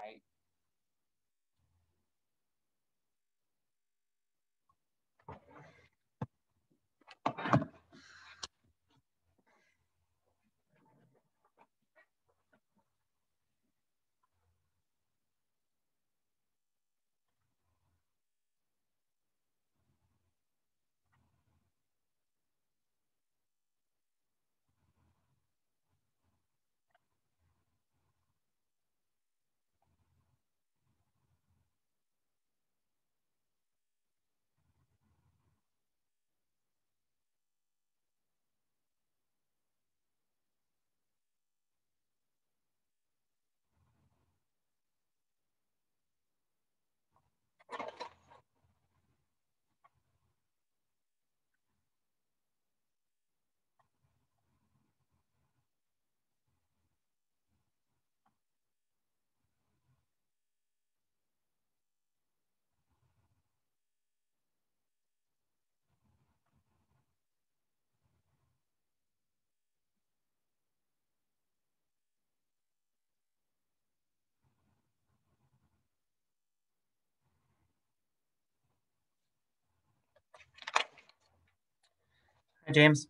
Right. Hi, James.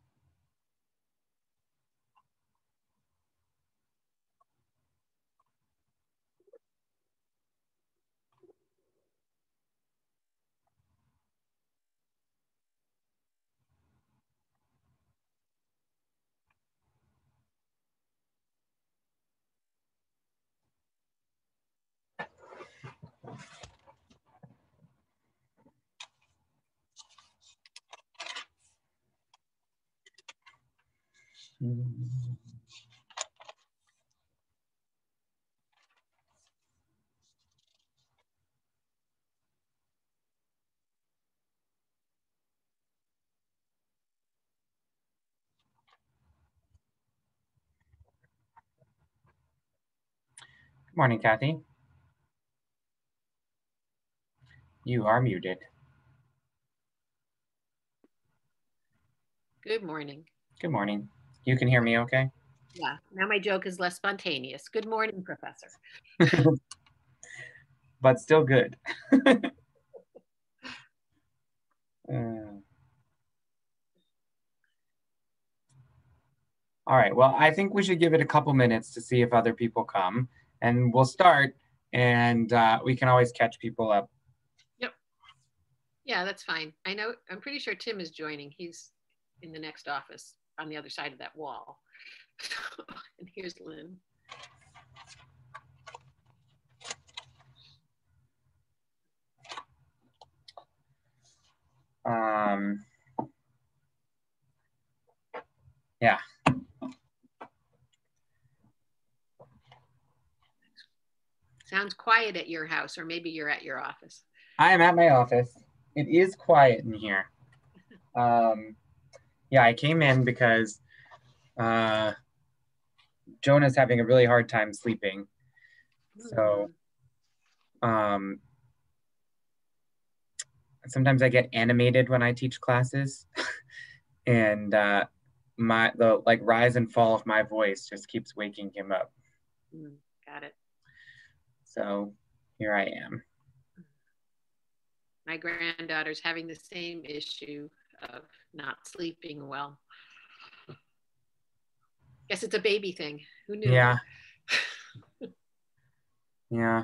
Good morning, Kathy. You are muted. Good morning. Good morning. You can hear me okay? Yeah, now my joke is less spontaneous. Good morning, Professor. But still good. All right, well, I think we should give it a couple minutes to see if other people come, and we'll start, and we can always catch people up. Yep. Yeah, that's fine. I'm pretty sure Tim is joining. He's in the next office on the other side of that wall. And here's Lynn. Yeah. Sounds quiet at your house, or maybe you're at your office. I am at my office. It is quiet in here. Yeah, I came in because Jonah's having a really hard time sleeping. So sometimes I get animated when I teach classes. And the rise and fall of my voice just keeps waking him up. Got it. So here I am. My granddaughter's having the same issue of not sleeping well. Guess it's a baby thing. Who knew? Yeah. Yeah.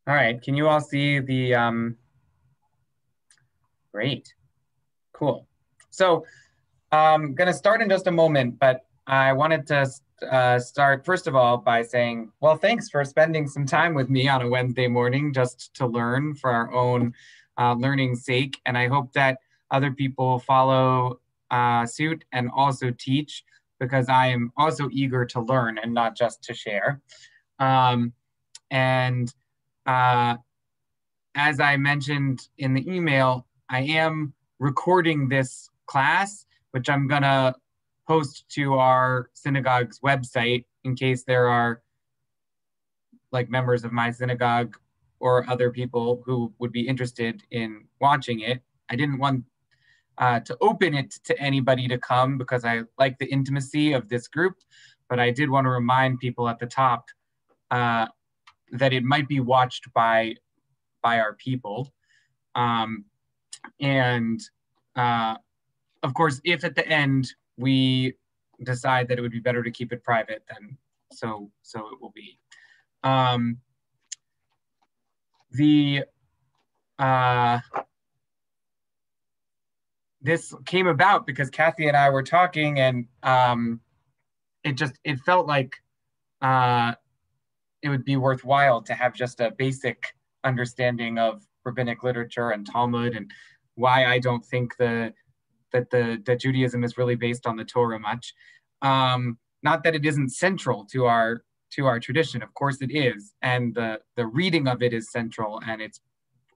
All right. Can you all see the great. Cool. So I'm going to start in just a moment, but I wanted to start first of all by saying, well, thanks for spending some time with me on a Wednesday morning just to learn for our own learning's sake. And I hope that other people follow suit and also teach, because I am also eager to learn and not just to share. And as I mentioned in the email, I am recording this class, which I'm going to post to our synagogue's website in case there are like members of my synagogue or other people who would be interested in watching it. I didn't want to open it to anybody to come because I like the intimacy of this group. But I did want to remind people at the top that it might be watched by our people. And of course, if at the end we decide that it would be better to keep it private, then so it will be. This came about because Kathy and I were talking, and it felt like it would be worthwhile to have just a basic understanding of rabbinic literature and Talmud, and why I don't think that Judaism is really based on the Torah much. Not that it isn't central to our tradition, of course it is, and the reading of it is central, and its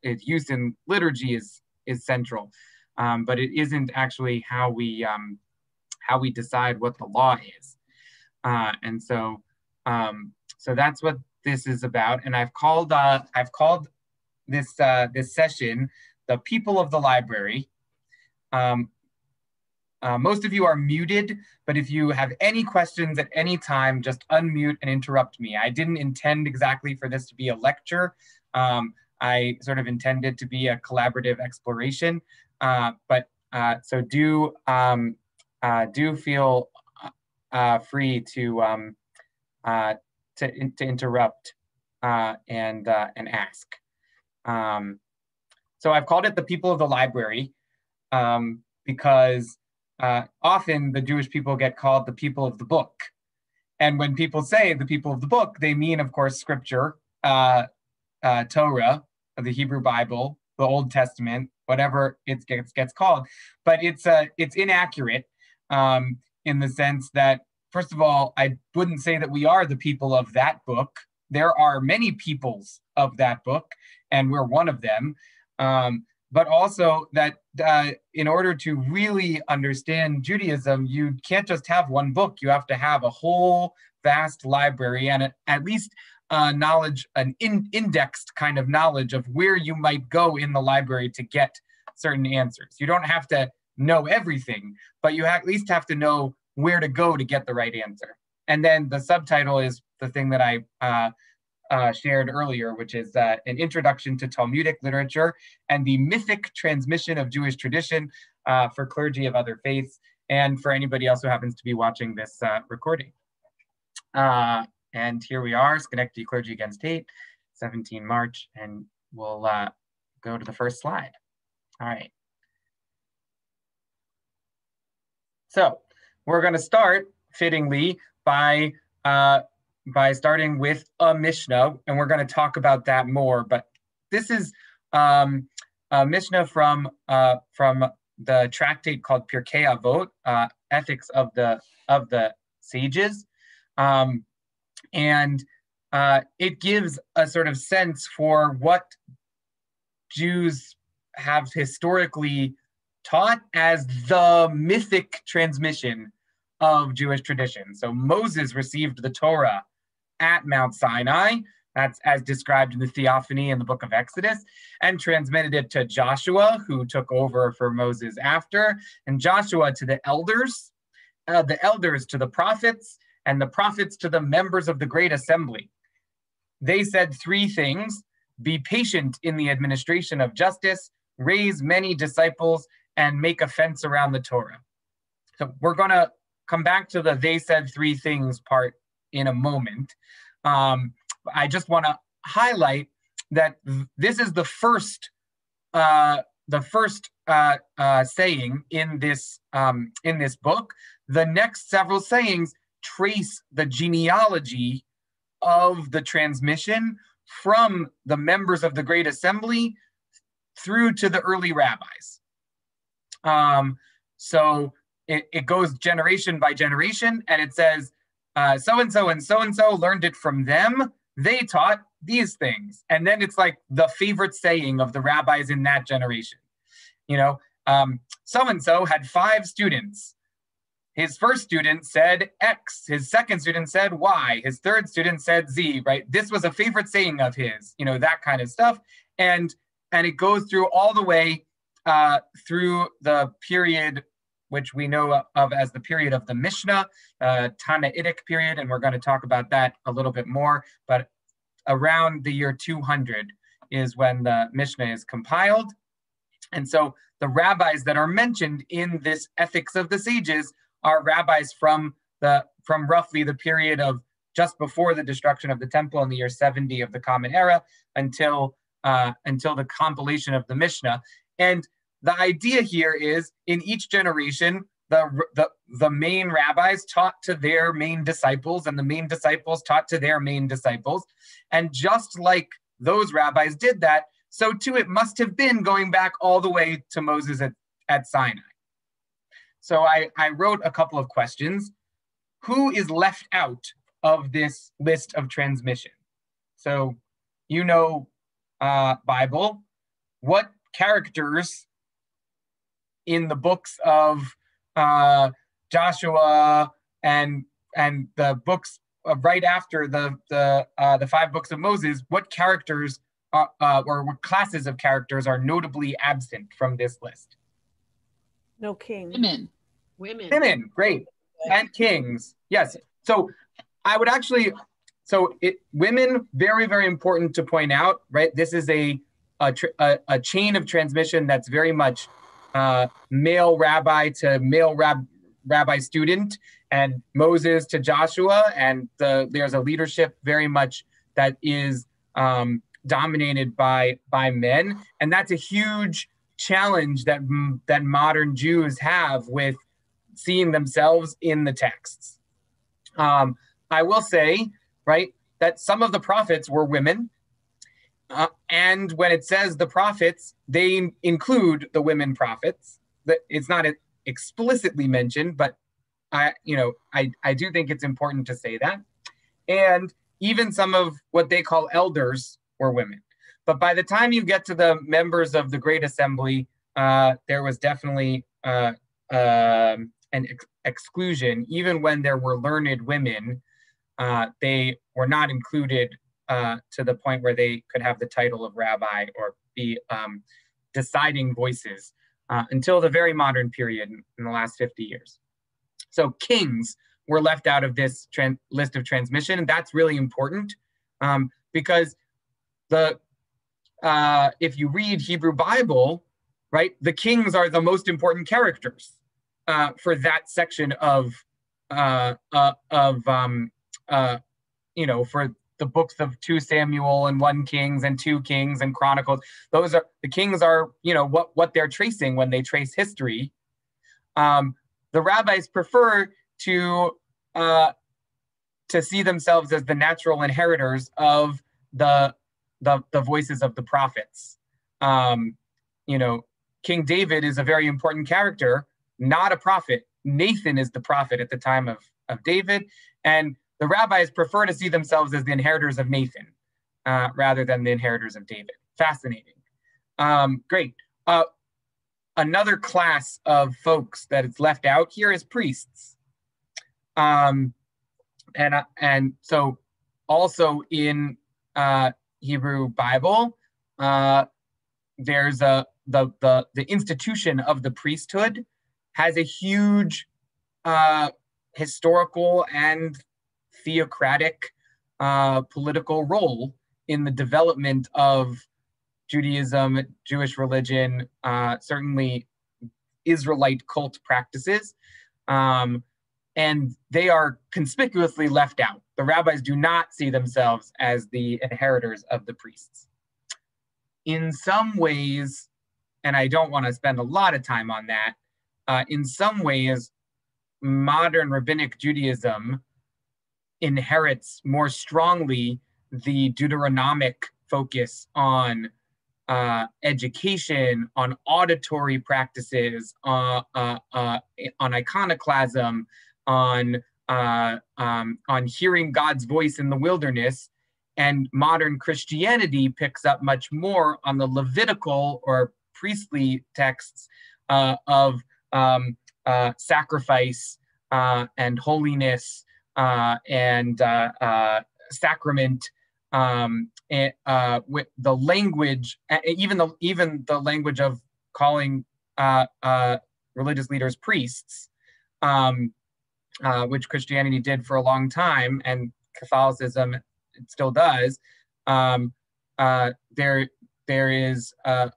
use in liturgy is central, but it isn't actually how we decide what the law is, and so that's what this is about. And I've called this session "The People of the Library." Most of you are muted, but if you have any questions at any time, just unmute and interrupt me. I didn't intend exactly for this to be a lecture. I sort of intended to be a collaborative exploration, but so do feel free to interrupt and ask. So I've called it "The People of the Library" because often the Jewish people get called the people of the book. And when people say the people of the book, they mean, of course, scripture, Torah, the Hebrew Bible, the Old Testament, whatever it gets called. But it's inaccurate in the sense that, first of all, I wouldn't say that we are the people of that book. There are many peoples of that book, and we're one of them. But also that in order to really understand Judaism, you can't just have one book. You have to have a whole vast library and at least knowledge, an indexed kind of knowledge of where you might go in the library to get certain answers. You don't have to know everything, but you at least have to know where to go to get the right answer. And then the subtitle is the thing that I shared earlier, which is an introduction to Talmudic literature and the mythic transmission of Jewish tradition for clergy of other faiths, and for anybody else who happens to be watching this recording. And here we are, Schenectady Clergy Against Hate, 17 March, and we'll go to the first slide. All right. So we're going to start, fittingly, by starting with a Mishnah, and we're going to talk about that more. But this is a Mishnah from the tractate called Pirkei Avot, Ethics of the Sages, and it gives a sort of sense for what Jews have historically taught as the mythic transmission of Jewish tradition. So Moses received the Torah at Mount Sinai, that's as described in the Theophany in the book of Exodus, and transmitted it to Joshua, who took over for Moses after, and Joshua to the elders to the prophets, and the prophets to the members of the great assembly. They said three things: be patient in the administration of justice, raise many disciples, and make a fence around the Torah. So we're going to come back to the "they said three things" part in a moment. I just want to highlight that this is the first saying in this book. The next several sayings trace the genealogy of the transmission from the members of the Great Assembly through to the early rabbis. So it goes generation by generation, and it says, so-and-so and so-and-so learned it from them. They taught these things. And then it's like the favorite saying of the rabbis in that generation. You know, so-and-so had 5 students. His first student said X. His second student said Y. His third student said Z, right? This was a favorite saying of his, you know, that kind of stuff. And it goes through all the way through the period which we know of as the period of the Mishnah, Tannaitic period, and we're going to talk about that a little bit more, but around the year 200 is when the Mishnah is compiled. And so the rabbis that are mentioned in this Ethics of the Sages are rabbis from roughly the period of just before the destruction of the temple in the year 70 of the Common Era until the compilation of the Mishnah. And the idea here is in each generation, the main rabbis taught to their main disciples, and the main disciples taught to their main disciples. And just like those rabbis did that, so too it must have been going back all the way to Moses at Sinai. So I wrote a couple of questions. Who is left out of this list of transmission? So, Bible. What characters in the books of Joshua and the books right after the 5 books of Moses, what characters or what classes of characters are notably absent from this list? No king. Women. Great. And kings. Yes. So I would actually, women, very, very important to point out, right? This is a chain of transmission that's very much male rabbi to male rabbi student, and Moses to Joshua, and there's a leadership very much that is dominated by men, and that's a huge challenge that modern Jews have with seeing themselves in the texts. I will say, right, that some of the prophets were women. And when it says the prophets, they include the women prophets. It's not explicitly mentioned, but I do think it's important to say that. And even some of what they call elders were women. But by the time you get to the members of the Great Assembly, there was definitely an exclusion. Even when there were learned women, they were not included to the point where they could have the title of rabbi or be deciding voices until the very modern period in the last 50 years. So kings were left out of this list of transmission, and that's really important because if you read Hebrew Bible, right, the kings are the most important characters for that section for the books of 2 Samuel and 1 Kings and 2 Kings and Chronicles. Those are the kings are, what they're tracing when they trace history. The rabbis prefer to see themselves as the natural inheritors of the voices of the prophets. King David is a very important character, not a prophet. Nathan is the prophet at the time of David, and the rabbis prefer to see themselves as the inheritors of Nathan rather than the inheritors of David. Fascinating. Great. Another class of folks that is left out here is priests. And so also in Hebrew Bible, there's the institution of the priesthood has a huge historical and theocratic political role in the development of Judaism, Jewish religion, certainly Israelite cult practices, and they are conspicuously left out. The rabbis do not see themselves as the inheritors of the priests. In some ways, and I don't want to spend a lot of time on that, in some ways, modern rabbinic Judaism inherits more strongly the Deuteronomic focus on education, on auditory practices, on iconoclasm, on hearing God's voice in the wilderness. And modern Christianity picks up much more on the Levitical or priestly texts of sacrifice and holiness and sacrament, with the language, even the language of calling religious leaders priests, which Christianity did for a long time, and Catholicism it still does. There is a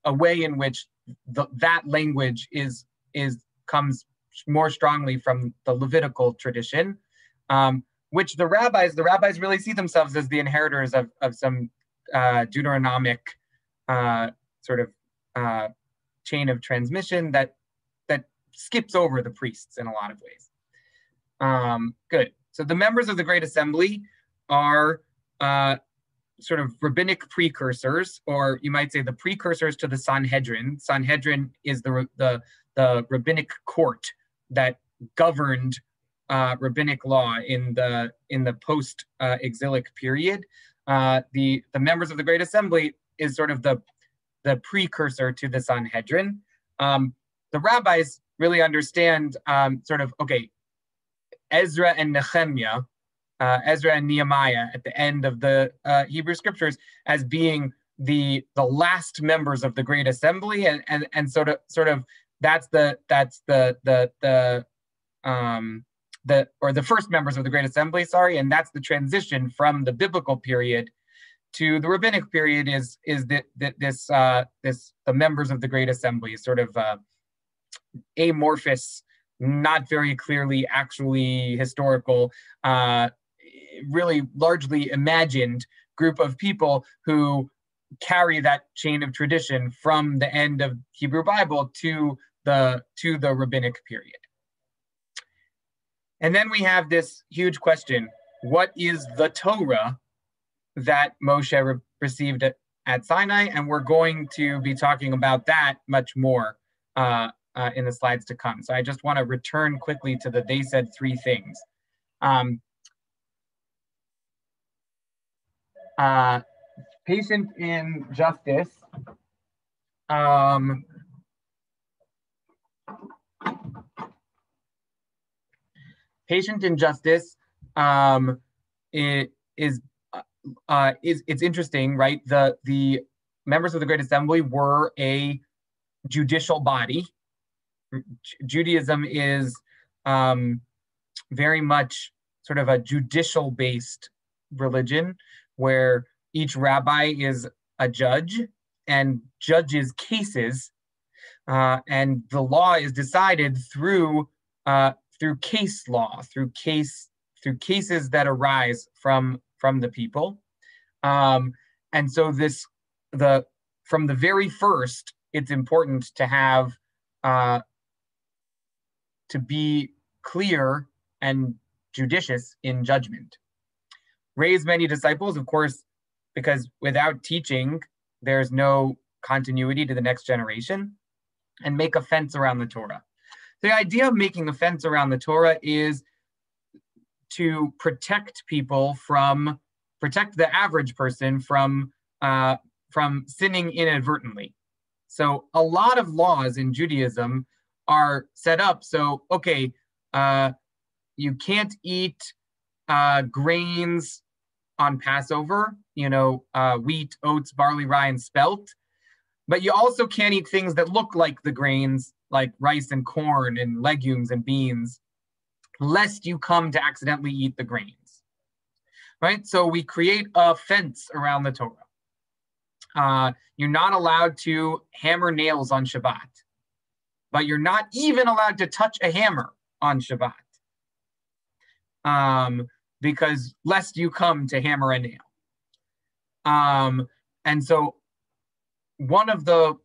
way in which that language comes more strongly from the Levitical tradition, which the rabbis really see themselves as the inheritors of some Deuteronomic sort of chain of transmission that skips over the priests in a lot of ways. Good. So the members of the Great Assembly are sort of rabbinic precursors, or you might say the precursors to the Sanhedrin. Sanhedrin is the rabbinic court that governed rabbinic law in the post-exilic period. The members of the Great Assembly is sort of the precursor to the Sanhedrin. The rabbis really understand okay, Ezra and Nehemiah, Ezra and Nehemiah at the end of the Hebrew scriptures as being the last members of the Great Assembly, and sort of that's the first members of the Great Assembly, sorry, and that's the transition from the biblical period to the rabbinic period is the members of the Great Assembly, sort of amorphous, not very clearly actually historical, really largely imagined group of people who carry that chain of tradition from the end of Hebrew Bible to the rabbinic period. And then we have this huge question: what is the Torah that Moshe received at Sinai? And we're going to be talking about that much more in the slides to come. So I just want to return quickly to they said three things. Patient in justice. Patient in justice. It's interesting, right? The members of the Great Assembly were a judicial body. Judaism is very much sort of a judicial-based religion, where each rabbi is a judge and judges cases, and the law is decided through case law, through cases that arise from the people, and so from the very first, it's important to have to be clear and judicious in judgment. Raise many disciples, of course, because without teaching, there's no continuity to the next generation. And make a fence around the Torah. The idea of making a fence around the Torah is to protect the average person from sinning inadvertently. So a lot of laws in Judaism are set up so, okay, you can't eat grains on Passover, wheat, oats, barley, rye, and spelt, but you also can't eat things that look like the grains, like rice and corn and legumes and beans, lest you come to accidentally eat the grains, right? So we create a fence around the Torah. You're not allowed to hammer nails on Shabbat, but you're not even allowed to touch a hammer on Shabbat, because lest you come to hammer a nail. And so one of the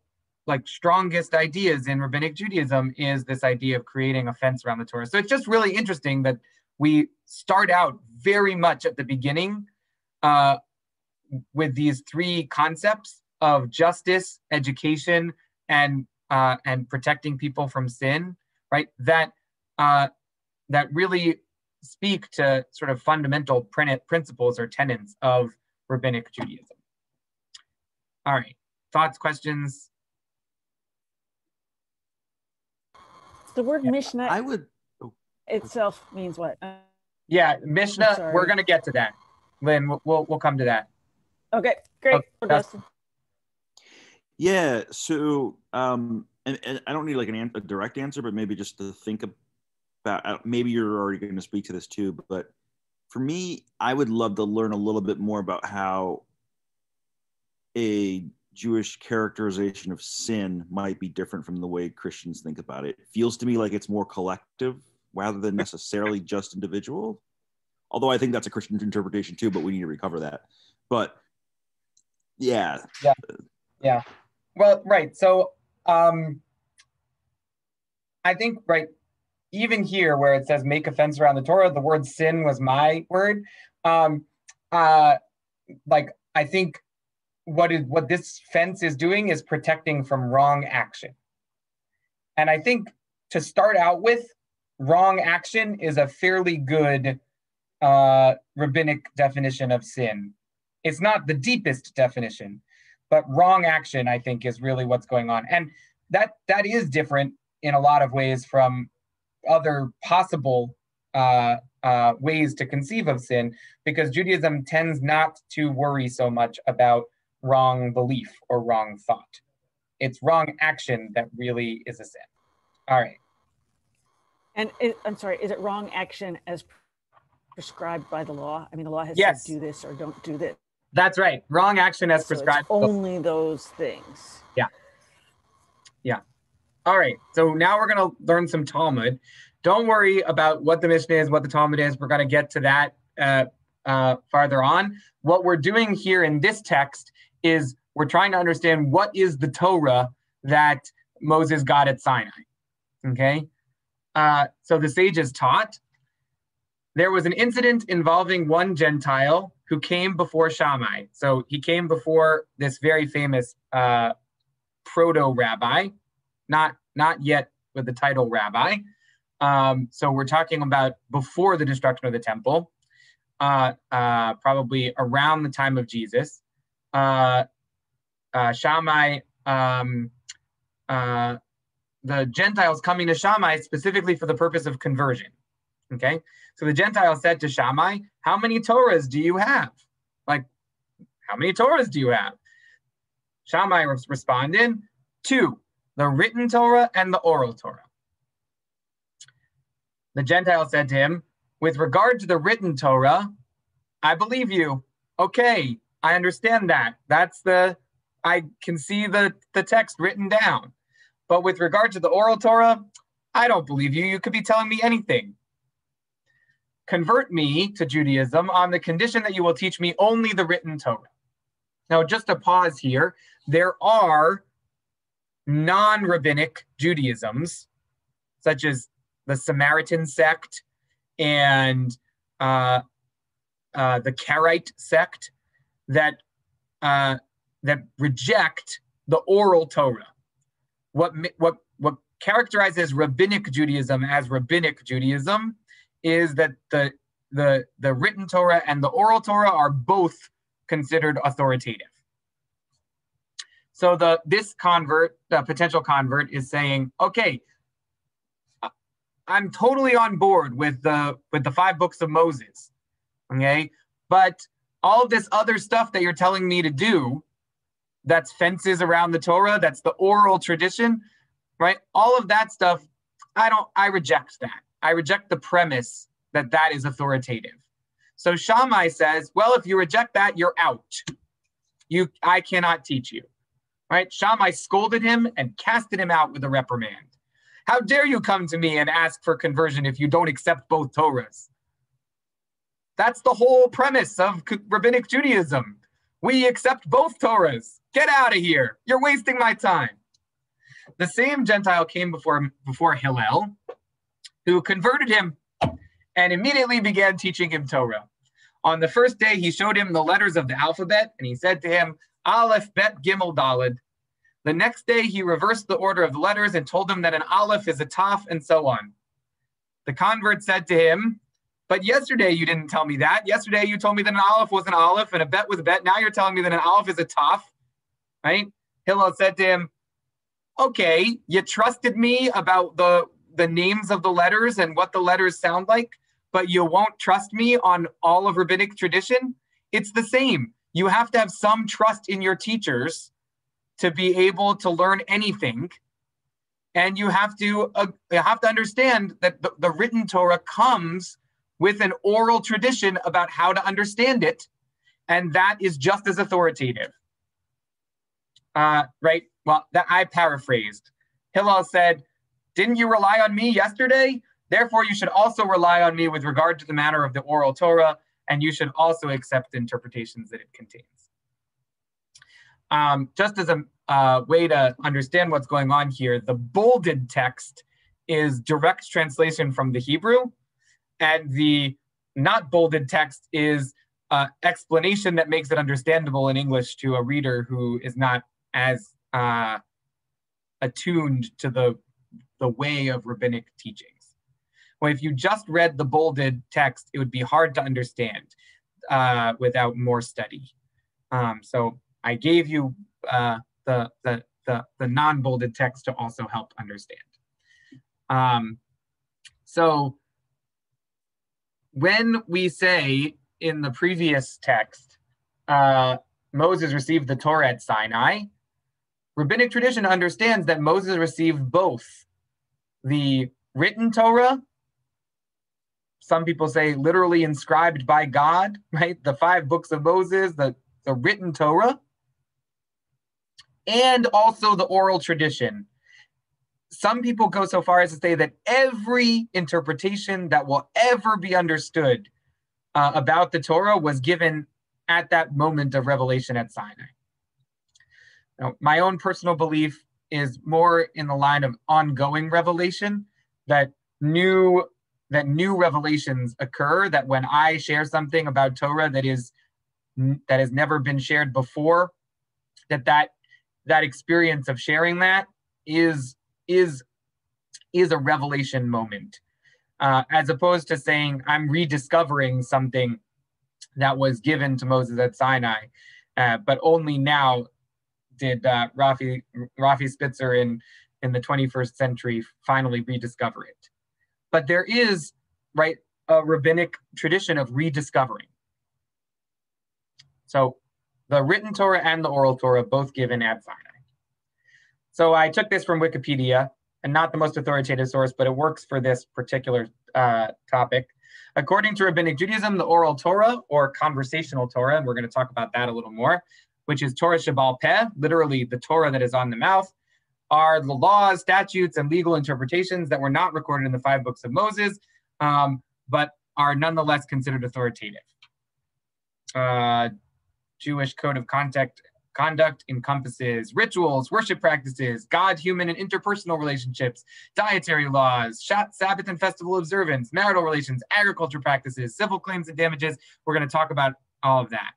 strongest ideas in rabbinic Judaism is this idea of creating a fence around the Torah. So it's just really interesting that we start out very much at the beginning with these three concepts of justice, education, and protecting people from sin, right? That really speak to sort of fundamental principles or tenets of rabbinic Judaism. All right, thoughts, questions? The word Mishnah I would. itself means what? Yeah, Mishnah, we're going to get to that. Lynn, we'll come to that. Okay, great. Okay, Yeah. So, and I don't need like a direct answer, but maybe just to think about. Maybe you're already going to speak to this too, but for me, I would love to learn a little bit more about how a Jewish characterization of sin might be different from the way Christians think about it. It feels to me like it's more collective rather than necessarily just individual. Although I think that's a Christian interpretation too, but we need to recover that. But yeah. Yeah. Well, right. So I think, right, even here where it says make a fence around the Torah, the word sin was my word. Um, like, I think what this fence is doing is protecting from wrong action. And I think to start out with, wrong action is a fairly good rabbinic definition of sin. It's not the deepest definition, but wrong action, I think, is really what's going on. And that is different in a lot of ways from other possible ways to conceive of sin, because Judaism tends not to worry so much about wrong belief or wrong thought. It's wrong action that really is a sin. All right. And I'm sorry, is it wrong action as prescribed by the law? I mean, the law has Yes. said do this or don't do this. That's right. Wrong action as So prescribed. it's only those things. Yeah. Yeah. All right. So now we're going to learn some Talmud. Don't worry about what the Mishnah is, what the Talmud is. We're going to get to that farther on. What we're doing here in this text is we're trying to understand what is the Torah that Moses got at Sinai. Okay. So the sages taught there was an incident involving one Gentile who came before Shammai. So he came before this very famous proto-rabbi, not yet with the title rabbi. So we're talking about before the destruction of the temple, probably around the time of Jesus. Shammai, the Gentiles coming to Shammai specifically for the purpose of conversion. Okay, so the Gentile said to Shammai, how many Torahs do you have? Like, how many Torahs do you have? Shammai responded, 2, the written Torah and the oral Torah. The Gentile said to him, with regard to the written Torah, I believe you. Okay, I understand that. I can see the text written down. But with regard to the oral Torah, I don't believe you. You could be telling me anything. Convert me to Judaism on the condition that you will teach me only the written Torah. Now, just a pause here. There are non-rabbinic Judaisms, such as the Samaritan sect and the Karaite sect, that reject the oral Torah. What characterizes rabbinic Judaism as rabbinic Judaism is that the written Torah and the oral Torah are both considered authoritative. So this potential convert, is saying, okay, I'm totally on board with the 5 books of Moses, okay, but all of this other stuff that you're telling me to do, that's fences around the Torah, that's the oral tradition, right? All of that stuff, I reject that. I reject the premise that is authoritative. So Shammai says, well, if you reject that, you're out. I cannot teach you, right? Shammai scolded him and casted him out with a reprimand. How dare you come to me and ask for conversion if you don't accept both Torahs? That's the whole premise of rabbinic Judaism. We accept both Torahs. Get out of here. You're wasting my time. The same Gentile came before Hillel, who converted him and immediately began teaching him Torah. On the first day, he showed him the letters of the alphabet, and he said to him, Aleph, Bet, Gimel, Daled. The next day, he reversed the order of the letters and told him that an Aleph is a Taf, and so on. The convert said to him, but yesterday you didn't tell me that. Yesterday you told me that an Aleph was an Aleph and a Bet was a Bet. Now you're telling me that an Aleph is a Taf, right? Hillel said to him, okay, you trusted me about the names of the letters and what the letters sound like, but you won't trust me on all of rabbinic tradition? It's the same. You have to have some trust in your teachers to be able to learn anything. And you have to understand that the written Torah comes with an oral tradition about how to understand it, and that is just as authoritative. Right? Well, that I paraphrased. Hillel said, "Didn't you rely on me yesterday? Therefore, you should also rely on me with regard to the matter of the oral Torah, and you should also accept the interpretations that it contains." Just as a way to understand what's going on here, the bolded text is direct translation from the Hebrew, and the not bolded text is explanation that makes it understandable in English to a reader who is not as attuned to the way of rabbinic teachings. Well, if you just read the bolded text, it would be hard to understand without more study. So I gave you the non-bolded text to also help understand. So when we say in the previous text, Moses received the Torah at Sinai, rabbinic tradition understands that Moses received both the written Torah, some people say literally inscribed by God, right? The 5 books of Moses, the written Torah, and also the oral tradition. Some people go so far as to say that every interpretation that will ever be understood about the Torah was given at that moment of revelation at Sinai. Now, my own personal belief is more in the line of ongoing revelation, that new revelations occur, that when I share something about Torah that has never been shared before, that experience of sharing that is a revelation moment, as opposed to saying I'm rediscovering something that was given to Moses at Sinai, but only now did Rafi Spitzer in the 21st century finally rediscover it. But there is, right, a rabbinic tradition of rediscovering. So the written Torah and the oral Torah both given at Sinai. So I took this from Wikipedia, and not the most authoritative source, but it works for this particular topic. According to Rabbinic Judaism, the oral Torah, or conversational Torah, and we're going to talk about that a little more, which is Torah Shebal Peh, literally the Torah that is on the mouth, are the laws, statutes, and legal interpretations that were not recorded in the 5 books of Moses, but are nonetheless considered authoritative. Jewish code of conduct encompasses rituals, worship practices, God, human, and interpersonal relationships, dietary laws, Sabbath and festival observance, marital relations, agriculture practices, civil claims and damages. We're going to talk about all of that.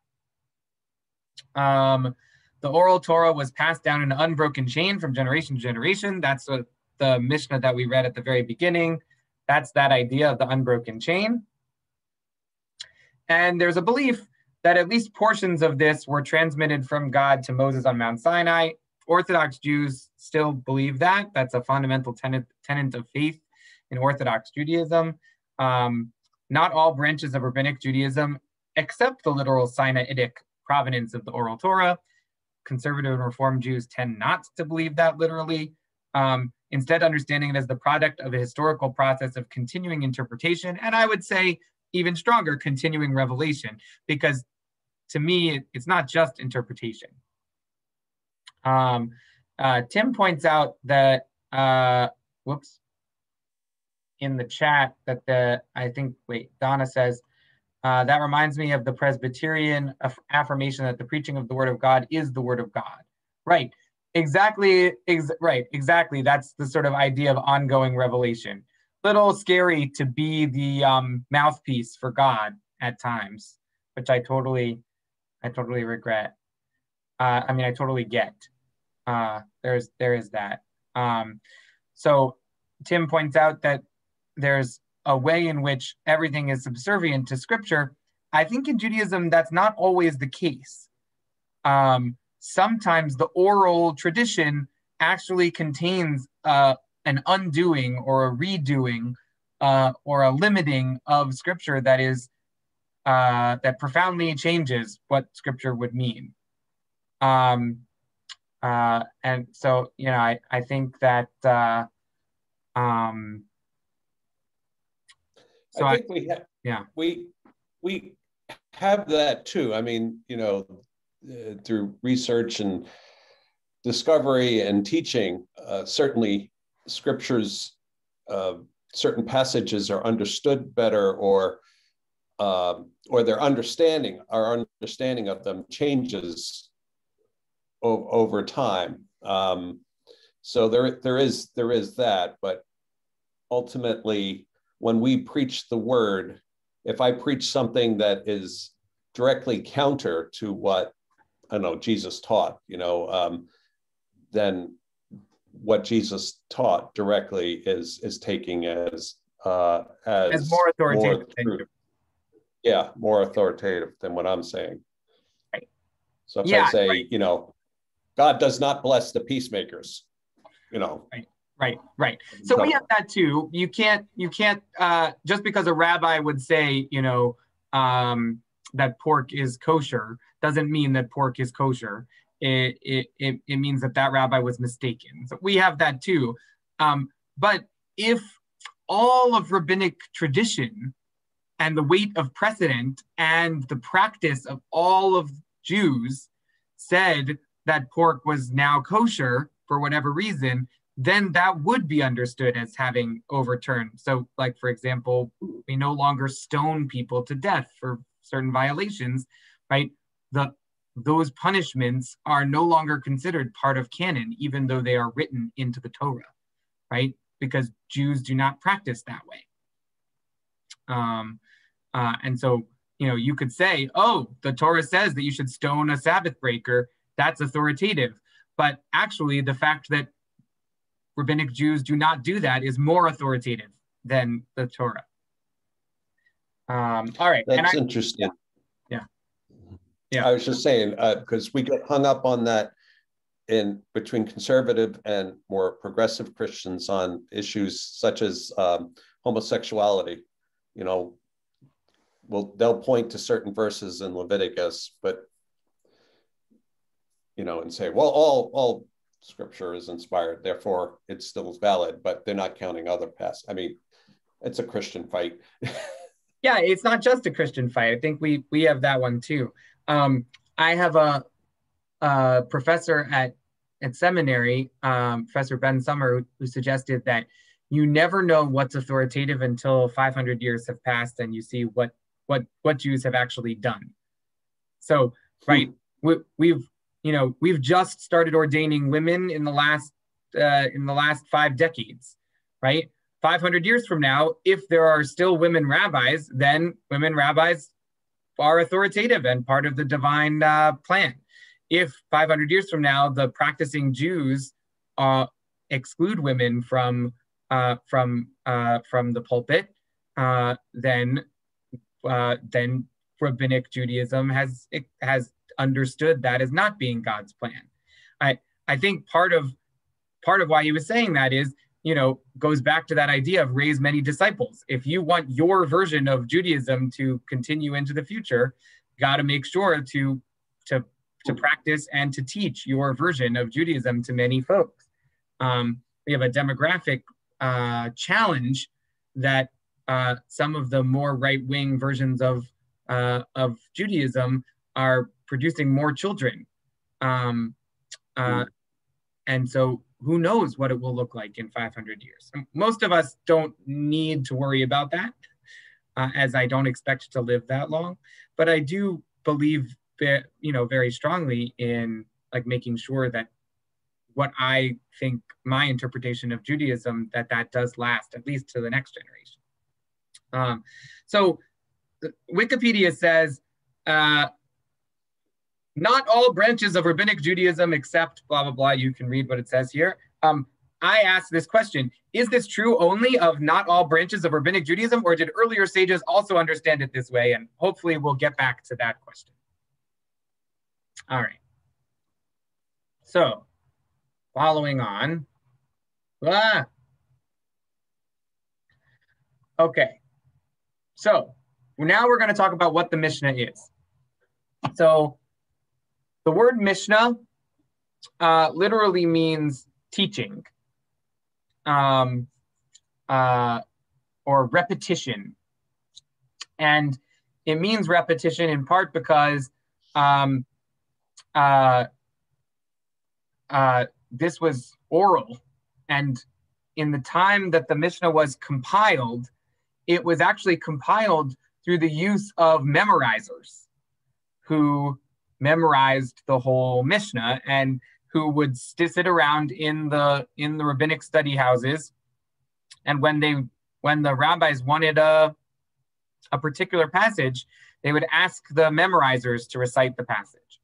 The oral Torah was passed down in an unbroken chain from generation to generation. That's what the Mishnah that we read at the very beginning. That's that idea of the unbroken chain. And there's a belief that at least portions of this were transmitted from God to Moses on Mount Sinai. Orthodox Jews still believe that. That's a fundamental tenet of faith in Orthodox Judaism. Not all branches of Rabbinic Judaism accept the literal Sinaitic provenance of the oral Torah. Conservative and Reform Jews tend not to believe that literally, instead understanding it as the product of a historical process of continuing interpretation, and I would say even stronger, continuing revelation, because to me, it's not just interpretation. Tim points out that, in the chat that Donna says, that reminds me of the Presbyterian affirmation that the preaching of the word of God is the word of God. Right, exactly, exactly. That's the sort of idea of ongoing revelation. Little scary to be the mouthpiece for God at times, which I totally regret. I totally get. There is that. So Tim points out that there's a way in which everything is subservient to Scripture. I think in Judaism that's not always the case. Sometimes the oral tradition actually contains an undoing or a redoing or a limiting of Scripture that is that profoundly changes what Scripture would mean. And so, I think that, so I think we have, yeah, we have that too. I mean, through research and discovery and teaching, certainly scriptures, certain passages are understood better, or their understanding, our understanding of them changes over time. So there is that, but ultimately, when we preach the word, if I preach something that is directly counter to what, I don't know, Jesus taught, then what Jesus taught directly is taking as more authoritative than truth. Yeah, more authoritative than what I'm saying. Right. So if I say, God does not bless the peacemakers, Right. So we have that too. You can't just because a rabbi would say, that pork is kosher doesn't mean that pork is kosher. It means that rabbi was mistaken. So we have that too. But if all of rabbinic tradition and the weight of precedent and the practice of all of Jews said that pork was now kosher for whatever reason, then that would be understood as having overturned. So, like, for example, we no longer stone people to death for certain violations, right? Those punishments are no longer considered part of canon, even though they are written into the Torah, right? Because Jews do not practice that way. And so, you could say, oh, the Torah says that you should stone a Sabbath breaker. That's authoritative. But actually, the fact that rabbinic Jews do not do that is more authoritative than the Torah. All right. That's interesting. Yeah. I was just saying, because we get hung up on that in between conservative and more progressive Christians on issues such as homosexuality. They'll point to certain verses in Leviticus, but and say, well, all scripture is inspired, therefore it still is valid, but they're not counting other passages. I mean, it's a Christian fight. Yeah, it's not just a Christian fight. I think we have that one too. I have a professor at seminary, Professor Ben Summer, who suggested that you never know what's authoritative until 500 years have passed and you see what Jews have actually done. So, right, we've just started ordaining women in the last 5 decades, right? 500 years from now, if there are still women rabbis, then women rabbis are authoritative and part of the divine plan. If 500 years from now, the practicing Jews exclude women from the pulpit, then rabbinic Judaism has understood that as not being God's plan. I think part of why he was saying that is, goes back to that idea of raise many disciples. If you want your version of Judaism to continue into the future, got to make sure to practice and to teach your version of Judaism to many folks. We have a demographic challenge that some of the more right-wing versions of Judaism are producing more children. And so who knows what it will look like in 500 years. Most of us don't need to worry about that, as I don't expect to live that long. But I do believe that, very strongly in making sure that what I think my interpretation of Judaism, that does last at least to the next generation. So Wikipedia says, not all branches of rabbinic Judaism except blah, blah, blah. You can read what it says here. I asked this question, is this true only of not all branches of rabbinic Judaism, or did earlier sages also understand it this way? And hopefully we'll get back to that question. All right. So following on. Okay. So now we're going to talk about what the Mishnah is. So the word Mishnah literally means teaching, or repetition. And it means repetition in part because this was oral. And in the time that the Mishnah was compiled, it was actually compiled through the use of memorizers who memorized the whole Mishnah and who would sit around in the rabbinic study houses. And when the rabbis wanted a particular passage, they would ask the memorizers to recite the passage.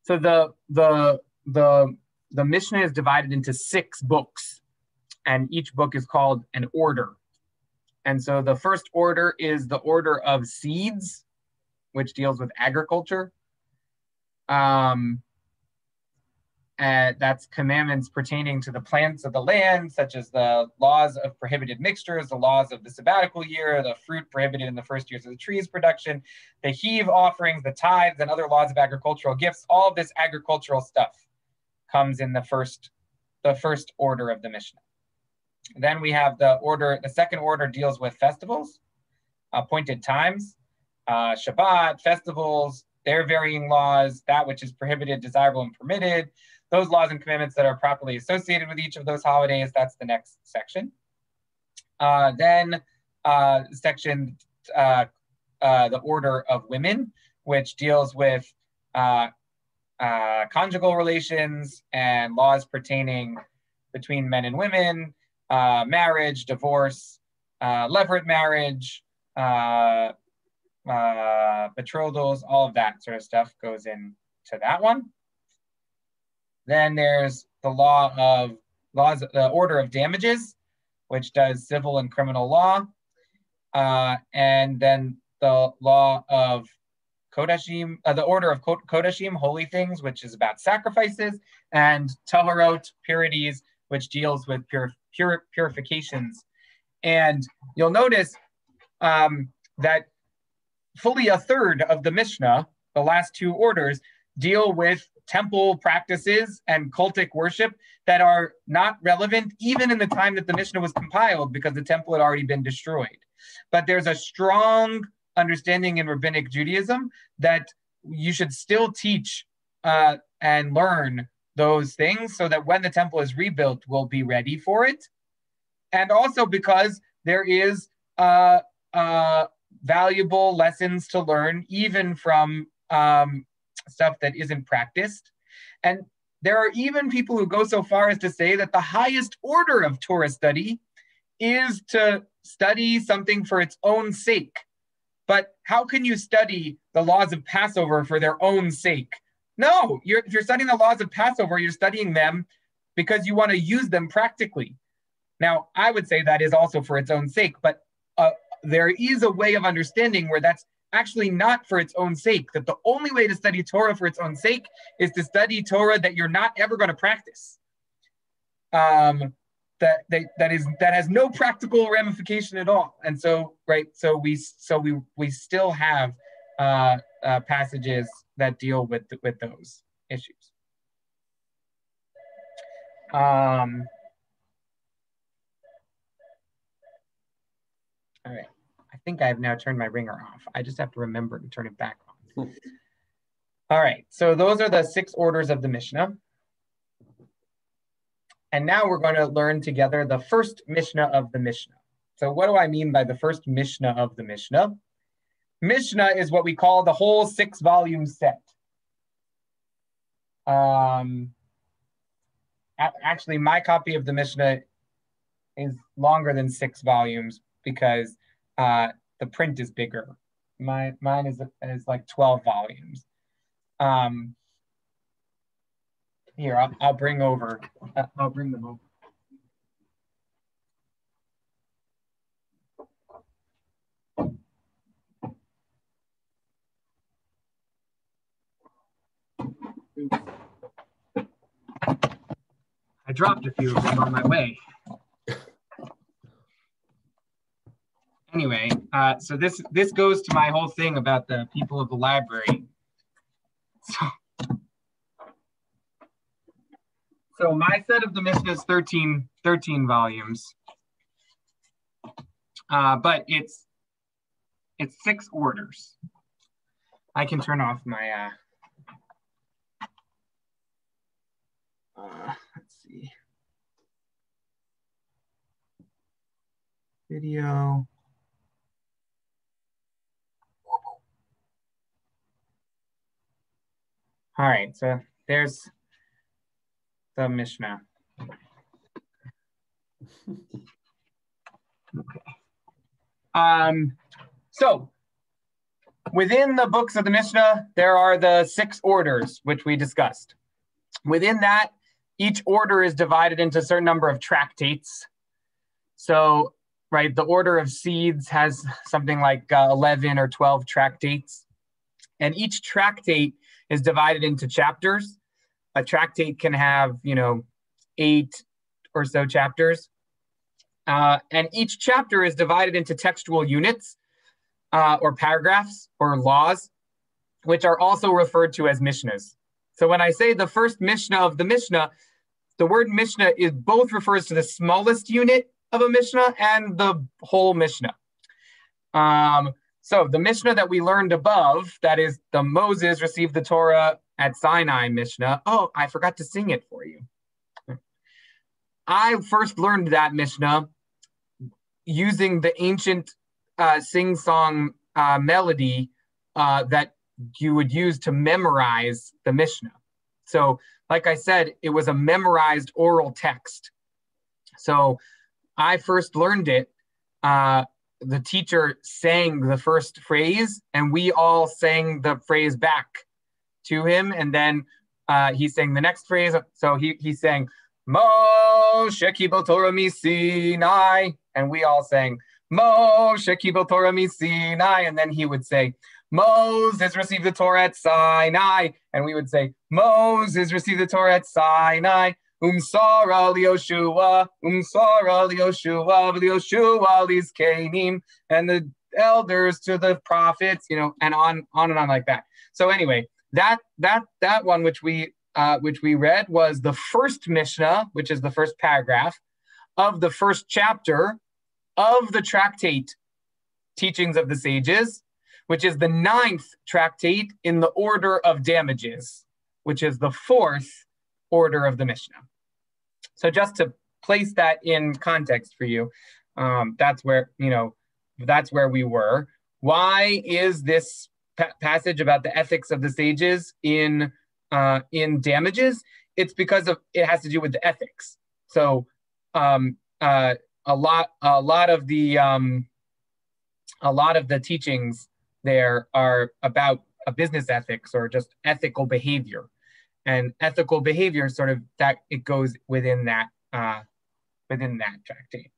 So the Mishnah is divided into 6 books, and each book is called an order. And so the first order is the order of seeds, which deals with agriculture. And that's commandments pertaining to the plants of the land, such as the laws of prohibited mixtures, the laws of the sabbatical year, the fruit prohibited in the first years of the tree's production, the heave offerings, the tithes, and other laws of agricultural gifts. All of this agricultural stuff comes in the first order of the Mishnah. Then we have the second order deals with festivals, appointed times, Shabbat, festivals, their varying laws, that which is prohibited, desirable, and permitted, those laws and commandments that are properly associated with each of those holidays. That's the next section. Then section, the order of women, which deals with conjugal relations and laws pertaining between men and women, marriage, divorce, levirate marriage, betrothals, all of that sort of stuff goes into that one. Then there's the the order of damages, which does civil and criminal law. And then the law of Kodashim, the order of Kodashim, holy things, which is about sacrifices, and Taharot, purities, which deals with purifications. And you'll notice that fully a third of the Mishnah, the last 2 orders, deal with temple practices and cultic worship that are not relevant even in the time that the Mishnah was compiled, because the temple had already been destroyed. But there's a strong understanding in rabbinic Judaism that you should still teach and learn those things so that when the temple is rebuilt, we'll be ready for it. And also because there is valuable lessons to learn even from stuff that isn't practiced. And there are even people who go so far as to say that the highest order of Torah study is to study something for its own sake. But how can you study the laws of Passover for their own sake? No, if you're studying the laws of Passover, you're studying them because you want to use them practically. Now, I would say that is also for its own sake, but there is a way of understanding where that's actually not for its own sake, that the only way to study Torah for its own sake is to study Torah that you're not ever going to practice. That has no practical ramification at all. And so, right, so we still have passages that deal with those issues. All right. I think I've now turned my ringer off. I just have to remember to turn it back on. All right, so those are the 6 orders of the Mishnah. And now we're going to learn together the first Mishnah of the Mishnah. So what do I mean by the first Mishnah of the Mishnah? Mishnah is what we call the whole 6-volume set. Actually, my copy of the Mishnah is longer than 6 volumes because the print is bigger. Mine is like 12 volumes. Here, I'll bring over. I'll bring them over. I dropped a few of them on my way. Anyway, so this goes to my whole thing about the people of the library. So So my set of the Mishnah is 13 volumes, but it's 6 orders. I can turn off my, let's see, video. All right, so there's the Mishnah. Okay. So within the books of the Mishnah, there are the 6 orders, which we discussed. Within that, each order is divided into a certain number of tractates. So, right, the order of seeds has something like 11 or 12 tractates. And each tractate is divided into chapters. A tractate can have, 8 or so chapters. And each chapter is divided into textual units or paragraphs or laws, which are also referred to as Mishnahs. So when I say the first Mishnah of the Mishnah, the word Mishnah is both refers to the smallest unit of a Mishnah and the whole Mishnah. So the Mishnah that we learned above, that is the Moses received the Torah at Sinai Mishnah. Oh, I forgot to sing it for you. I first learned that Mishnah using the ancient sing-song melody that you would use to memorize the Mishnah. So, like I said, it was a memorized oral text. So I first learned it. The teacher sang the first phrase, and we all sang the phrase back to him. And then he sang the next phrase. So he sang, Moshe kibel Torah mi Sinai. And we all sang, Moshe kibel Torah mi Sinai. And then he would say, Moses received the Torah at Sinai. And we would say, Moses received the Torah at Sinai. Umsara liyoshua, liyoshua lizkenim, and the elders to the prophets, and on and on like that. So anyway, that one which we read was the first Mishnah, which is the first paragraph of the first chapter of the tractate Teachings of the Sages, which is the 9th tractate in the order of damages, which is the 4th order of the Mishnah. So just to place that in context for you, that's where we were. Why is this passage about the ethics of the sages in damages? It's because it has to do with the ethics. So a lot of the teachings there are about a business ethics or just ethical behavior. And ethical behavior sort of that it goes within that tractate.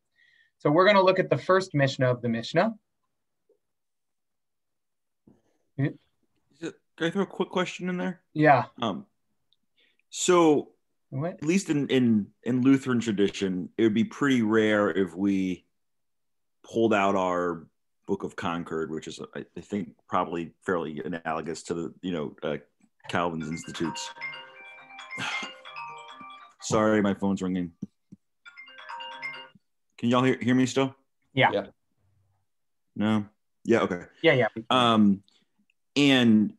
So we're going to look at the first Mishnah of the Mishnah. Can I throw a quick question in there? Yeah. So what? At least in Lutheran tradition, it would be pretty rare if we pulled out our Book of Concord, which is I think probably fairly analogous to the Calvin's Institutes. Sorry, my phone's ringing. Can y'all hear me still? Yeah. No? Yeah, okay. Yeah. And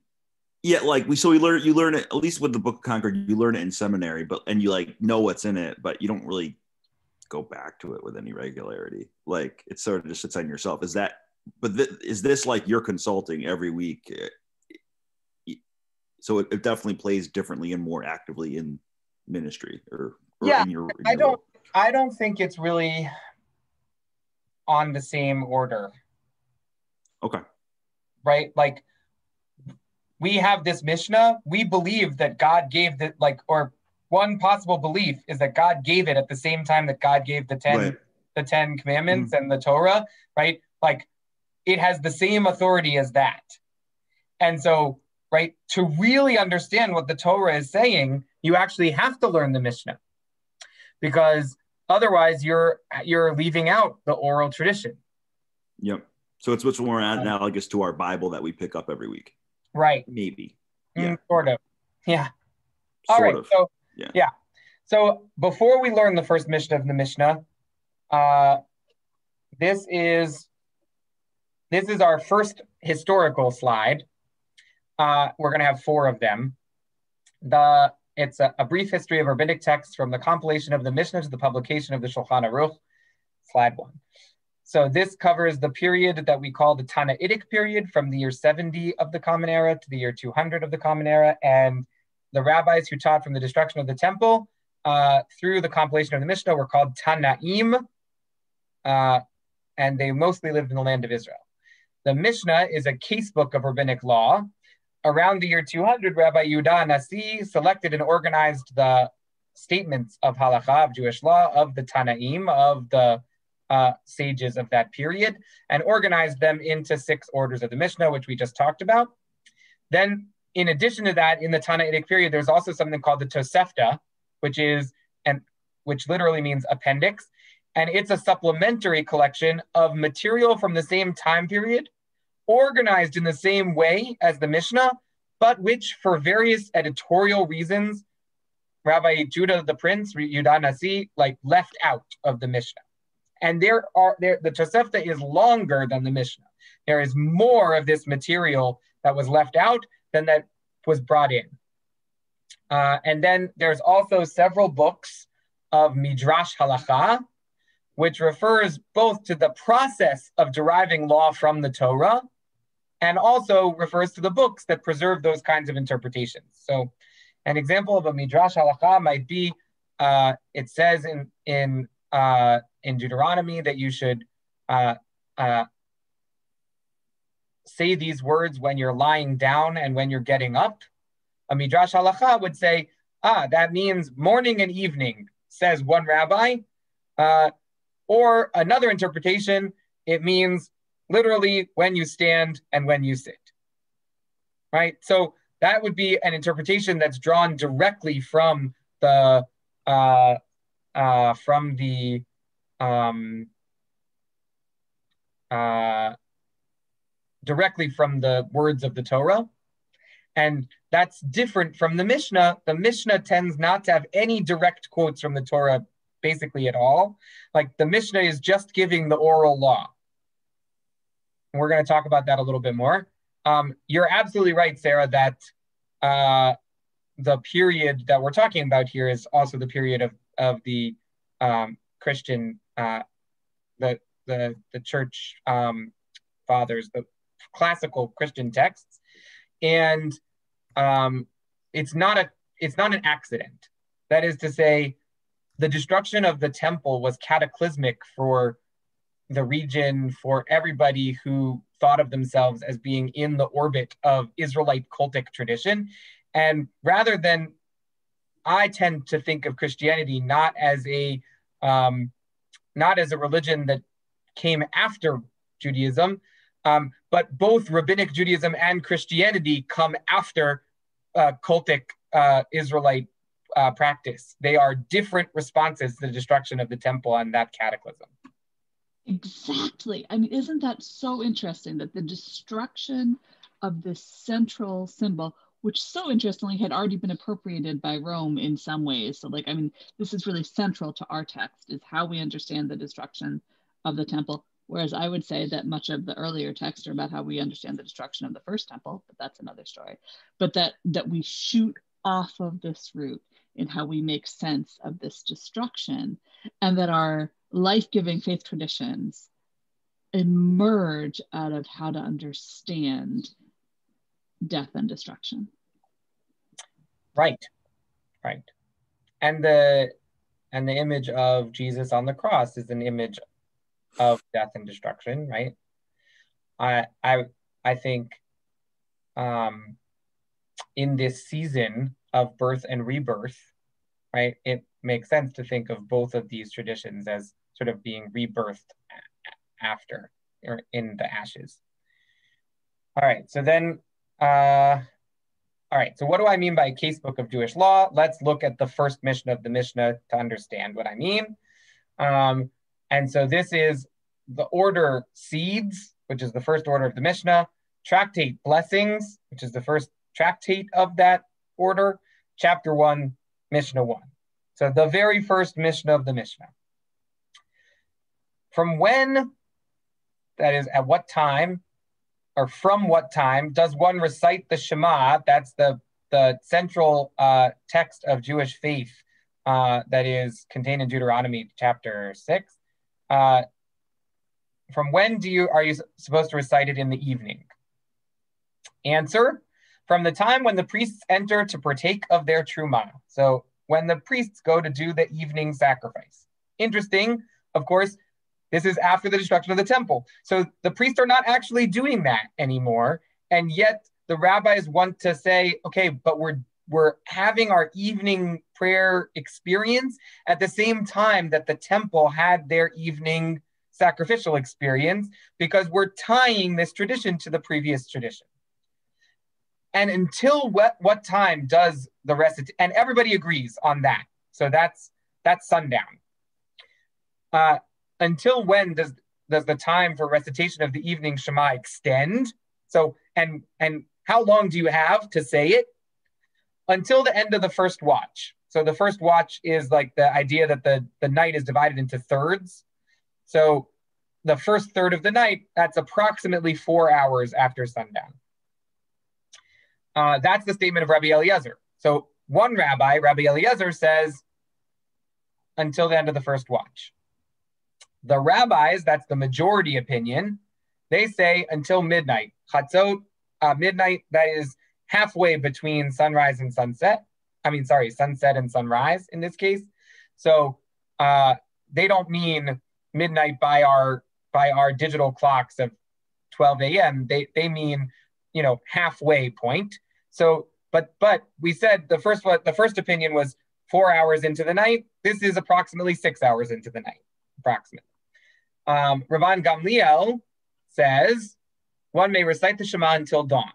yeah, you learn it, at least with the Book of Concord, you learn it in seminary, and you know what's in it, but you don't really go back to it with any regularity. Like it sort of just sits on yourself. Is this like you're consulting every week? So it definitely plays differently and more actively in ministry or yeah, in your I don't think it's really on the same order. Okay. Right? Like we have this Mishnah, we believe that God gave or one possible belief is that God gave it at the same time that God gave the 10 commandments and the Torah, right? Like it has the same authority as that. And so, right, to really understand what the Torah is saying, you actually have to learn the Mishnah, because otherwise you're leaving out the oral tradition. Yep. So it's much more analogous to our Bible that we pick up every week. Right. Maybe. Yeah. Sort of. Yeah. Sort All right. of. So So before we learn the first Mishnah of the Mishnah, this is our first historical slide. We're going to have 4 of them. It's a brief history of rabbinic texts from the compilation of the Mishnah to the publication of the Shulchan Aruch, slide 1. So this covers the period that we call the Tannaitic period, from the year 70 of the Common Era to the year 200 of the Common Era, and the rabbis who taught from the destruction of the temple through the compilation of the Mishnah were called Tannaim, and they mostly lived in the land of Israel. The Mishnah is a casebook of rabbinic law. Around the year 200, Rabbi Yehuda Nasi selected and organized the statements of halacha, of Jewish law, of the Tannaim, of the sages of that period, and organized them into 6 orders of the Mishnah, which we just talked about. Then, in addition to that, in the Tannaitic period, there's also something called the Tosefta, which literally means appendix, and it's a supplementary collection of material from the same time period, organized in the same way as the Mishnah, but which, for various editorial reasons, Rabbi Judah the Prince, Yehuda Nasi, left out of the Mishnah. And the Tosefta is longer than the Mishnah. There is more of this material that was left out than that was brought in. And then there's also several books of Midrash Halacha, which refers both to the process of deriving law from the Torah and also refers to the books that preserve those kinds of interpretations. So an example of a Midrash Halacha might be, it says in Deuteronomy that you should say these words when you're lying down and when you're getting up. A Midrash Halacha would say, that means morning and evening, says one rabbi. Or another interpretation, it means literally when you stand and when you sit, right? So that would be an interpretation that's drawn directly from the words of the Torah. And that's different from the Mishnah. The Mishnah tends not to have any direct quotes from the Torah basically at all. The Mishnah is just giving the oral law. And we're going to talk about that a little bit more. You're absolutely right, Sarah, that the period that we're talking about here is also the period of the Christian, the church fathers, the classical Christian texts. And it's not an accident. That is to say, the destruction of the temple was cataclysmic for the region, for everybody who thought of themselves as being in the orbit of Israelite cultic tradition. And rather than, I tend to think of Christianity not as a religion that came after Judaism, but both rabbinic Judaism and Christianity come after cultic Israelite practice. They are different responses to the destruction of the temple and that cataclysm. Exactly. I mean, isn't that so interesting that the destruction of this central symbol, which so interestingly had already been appropriated by Rome in some ways. So this is really central to our text, is how we understand the destruction of the temple. Whereas I would say that much of the earlier texts are about how we understand the destruction of the first temple, but that's another story. But that we shoot off of this route in how we make sense of this destruction, and that our life-giving faith traditions emerge out of how to understand death and destruction. Right. And the image of Jesus on the cross is an image of death and destruction, right? I think in this season of birth and rebirth, right, it makes sense to think of both of these traditions as sort of being rebirthed after, or in the ashes. All right, so then, so what do I mean by a casebook of Jewish law? Let's look at the first Mishnah of the Mishnah to understand what I mean. And so this is the order Seeds, which is the first order of the Mishnah, tractate Blessings, which is the first tractate of that order, chapter 1, Mishnah 1. So the very first Mishnah of the Mishnah. From when, that is, at what time, or from what time, does one recite the Shema? That's the central text of Jewish faith that is contained in Deuteronomy chapter 6. From when are you supposed to recite it in the evening? Answer, from the time when the priests enter to partake of their truma. So when the priests go to do the evening sacrifice. Interesting, of course, this is after the destruction of the temple. So the priests are not actually doing that anymore. And yet the rabbis want to say, okay, but we're having our evening prayer experience at the same time that the temple had their evening sacrificial experience, because we're tying this tradition to the previous tradition. And until what time does the recitation, and everybody agrees on that. So that's sundown. Until when does the time for recitation of the evening Shema extend? So, and how long do you have to say it? Until the end of the first watch. So the first watch is like the idea that the night is divided into thirds. So the first third of the night, that's approximately 4 hours after sundown. That's the statement of Rabbi Eliezer. So one rabbi, Rabbi Eliezer, says until the end of the first watch. The rabbis, that's the majority opinion, they say until midnight. Chatzot, midnight, that is halfway between sunrise and sunset. Sunset and sunrise in this case. So they don't mean midnight by our digital clocks of 12 a.m. They mean, halfway point. So, but we said the first opinion was 4 hours into the night. This is approximately 6 hours into the night, approximately. Rabban Gamliel says one may recite the Shema until dawn.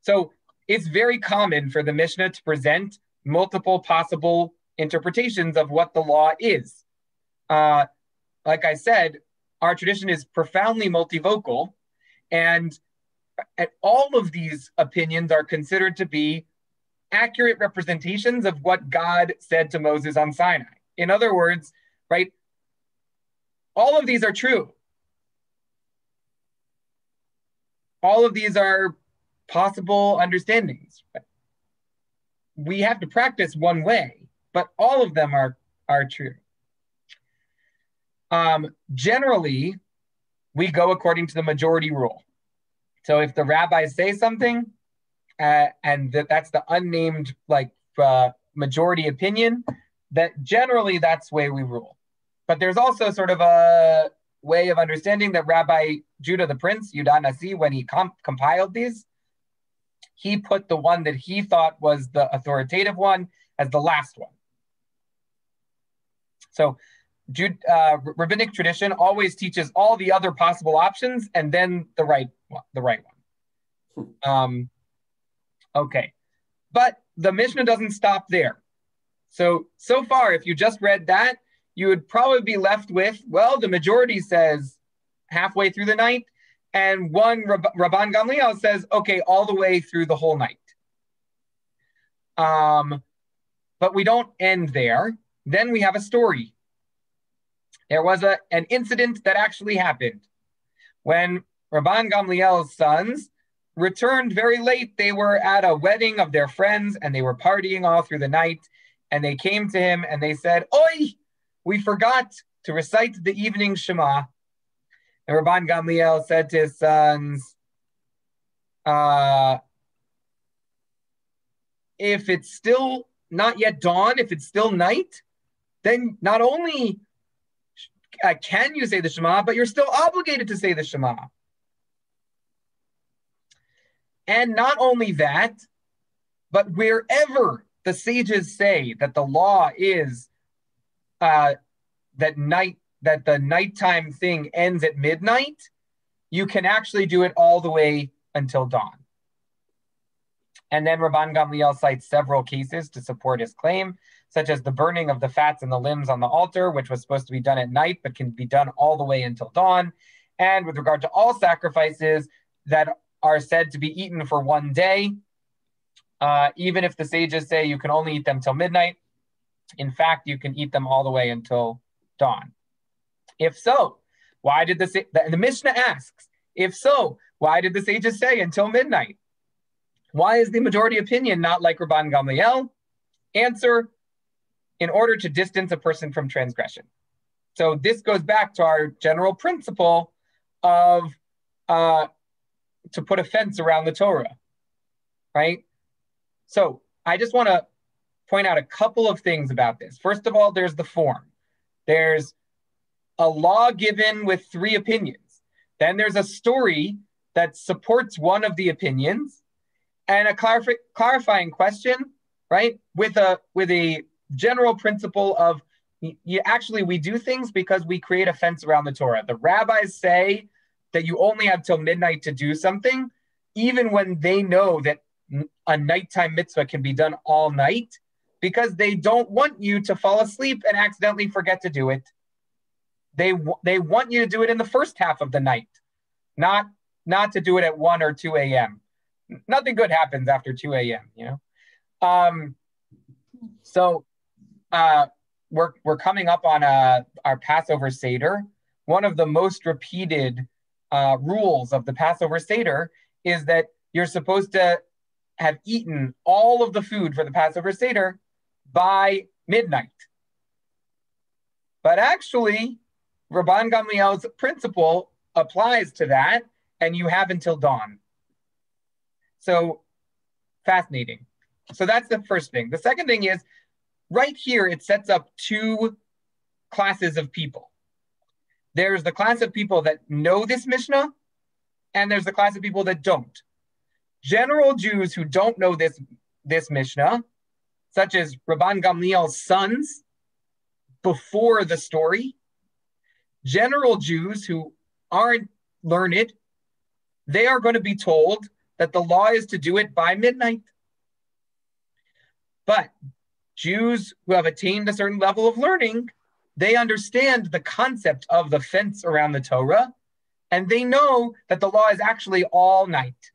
So it's very common for the Mishnah to present multiple possible interpretations of what the law is. Like I said, our tradition is profoundly multivocal, and all of these opinions are considered to be accurate representations of what God said to Moses on Sinai. In other words, right, all of these are true. All of these are possible understandings. We have to practice one way, but all of them are true. Generally, we go according to the majority rule. So if the rabbis say something, and that's the unnamed majority opinion, that generally that's the way we rule. But there's also sort of a way of understanding that Rabbi Judah the Prince, Yudah Nasi, when he compiled these, he put the one that he thought was the authoritative one as the last one. So rabbinic tradition always teaches all the other possible options and then the right one. Okay, but the Mishnah doesn't stop there. So far, if you just read that, you would probably be left with, well, the majority says halfway through the night, and one Rabban Gamliel says, okay, all the way through the whole night. But we don't end there. Then we have a story. There was an incident that actually happened. When Rabban Gamliel's sons returned very late, they were at a wedding of their friends, and they were partying all through the night, and they came to him and they said, "Oi, we forgot to recite the evening Shema." And Rabban Gamliel said to his sons, if it's still not yet dawn, if it's still night, then not only can you say the Shema, but you're still obligated to say the Shema. And not only that, but wherever the sages say that the law is that the nighttime thing ends at midnight, you can actually do it all the way until dawn. And then Rabban Gamliel cites several cases to support his claim, such as the burning of the fats and the limbs on the altar, which was supposed to be done at night, but can be done all the way until dawn. And with regard to all sacrifices that are said to be eaten for one day, even if the sages say you can only eat them till midnight, In fact, you can eat them all the way until dawn. If so, why did the Mishnah asks, if so, why did the sages say until midnight? Why is the majority opinion not like Rabban Gamliel? Answer, in order to distance a person from transgression. So this goes back to our general principle of to put a fence around the Torah, right? So I just want to point out a couple of things about this. First of all, there's the form. There's a law given with 3 opinions. Then there's a story that supports one of the opinions, and a clarifying question, right? With a general principle of we do things because we create a fence around the Torah. The rabbis say that you only have till midnight to do something, even when they know that a nighttime mitzvah can be done all night, because they don't want you to fall asleep and accidentally forget to do it. They want you to do it in the first half of the night, not to do it at 1 or 2 a.m. Nothing good happens after 2 a.m., you know? So we're coming up on our Passover Seder. One of the most repeated rules of the Passover Seder is that you're supposed to have eaten all of the food for the Passover Seder by midnight. But actually, Rabban Gamliel's principle applies to that, and you have until dawn. So fascinating. So that's the first thing. The second thing is, right here, it sets up 2 classes of people. There's the class of people that know this Mishnah, and there's the class of people that don't. General Jews who don't know this Mishnah, such as Rabban Gamliel's sons before the story, general Jews who aren't learned, they are going to be told that the law is to do it by midnight. But Jews who have attained a certain level of learning, they understand the concept of the fence around the Torah, and they know that the law is actually all night.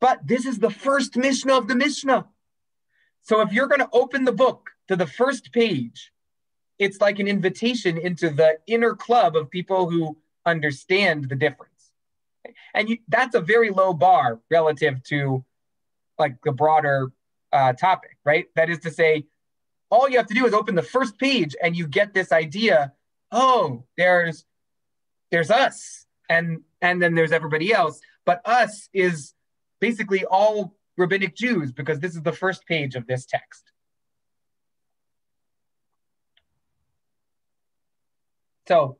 But this is the first Mishnah of the Mishnah. So if you're going to open the book to the first page, it's like an invitation into the inner club of people who understand the difference. And that's a very low bar relative to like the broader topic, right? That is to say, all you have to do is open the first page and you get this idea, oh, there's us and then there's everybody else. But us is basically all rabbinic Jews because this is the first page of this text. So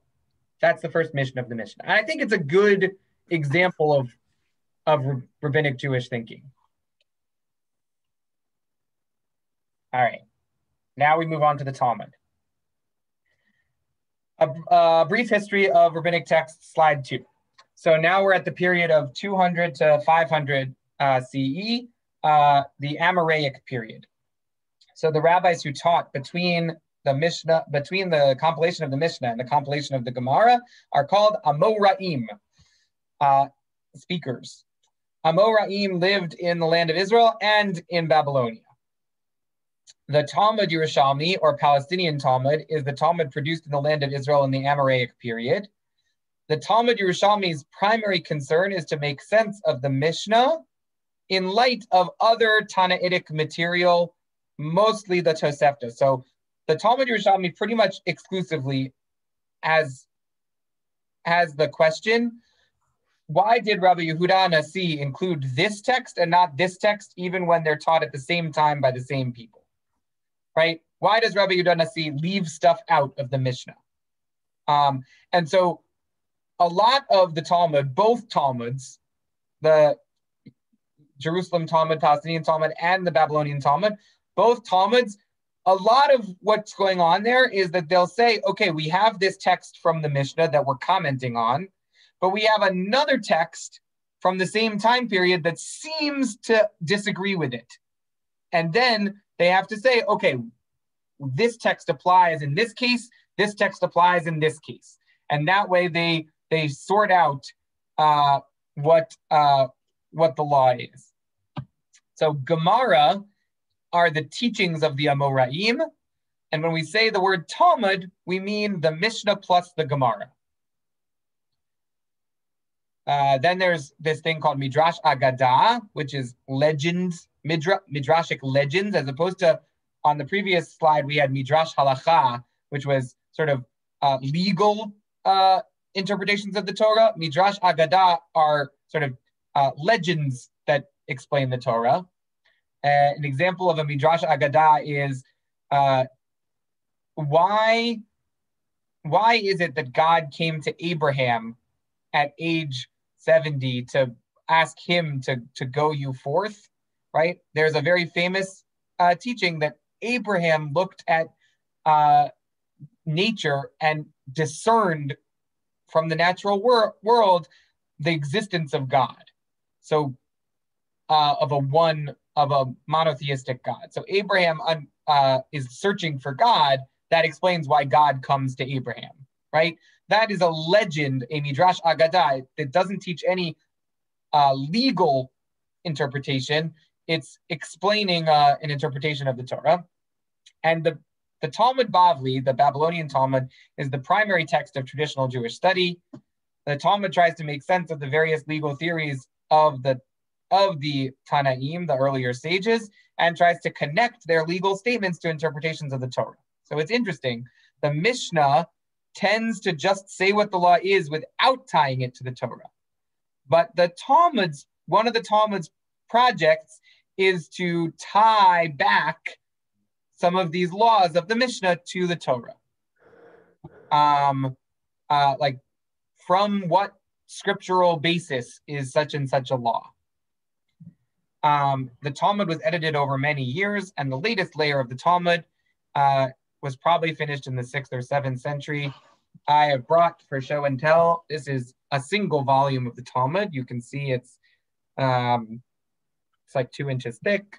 that's the first mission of the Mishnah. And I think it's a good example of rabbinic Jewish thinking. All right, now we move on to the Talmud. A brief history of rabbinic texts, slide 2. So now we're at the period of 200 to 500 CE, the Amoraic period. So the rabbis who taught between the compilation of the Mishnah and the compilation of the Gemara are called Amoraim, speakers. Amoraim lived in the land of Israel and in Babylonia. The Talmud Yerushalmi, or Palestinian Talmud, is the Talmud produced in the land of Israel in the Amoraic period. The Talmud Yerushalmi's primary concern is to make sense of the Mishnah in light of other Tanaitic material, mostly the Tosefta. So the Talmud Yerushalmi pretty much exclusively has the question, why did Rabbi Yehuda Nasi include this text and not this text, even when they're taught at the same time by the same people, right? Why does Rabbi Yehuda Nasi leave stuff out of the Mishnah? And so a lot of the Talmud, both Talmuds, the Jerusalem Talmud, Palestinian Talmud, and the Babylonian Talmud, both Talmuds, a lot of what's going on there is that they'll say, okay, we have this text from the Mishnah that we're commenting on, but we have another text from the same time period that seems to disagree with it. And then they have to say, okay, this text applies in this case, this text applies in this case. And that way they sort out what the law is. So Gemara are the teachings of the Amoraim. And when we say the word Talmud, we mean the Mishnah plus the Gemara. Then there's this thing called Midrash Agadah, which is legends, Midrashic legends, as opposed to on the previous slide, we had Midrash Halacha, which was sort of legal interpretations of the Torah. Midrash Agadah are sort of legends that explain the Torah. An example of a Midrash Agadah is why is it that God came to Abraham at age 70 to ask him to go you forth, right? There's a very famous teaching that Abraham looked at nature and discerned from the natural world the existence of God. So of a monotheistic God. So Abraham is searching for God. That explains why God comes to Abraham, right? That is a legend, a Midrash Agadah, that doesn't teach any legal interpretation. It's explaining an interpretation of the Torah. And the Talmud Bavli, the Babylonian Talmud, is the primary text of traditional Jewish study. The Talmud tries to make sense of the various legal theories of the Tanaim, the earlier sages, and tries to connect their legal statements to interpretations of the Torah. So it's interesting. The Mishnah tends to just say what the law is without tying it to the Torah. But the Talmud's, one of the Talmud's projects is to tie back some of these laws of the Mishnah to the Torah. Like from what scriptural basis is such and such a law? The Talmud was edited over many years, and the latest layer of the Talmud was probably finished in the 6th or 7th century. I have brought for show and tell. This is a single volume of the Talmud. You can see it's like 2 inches thick,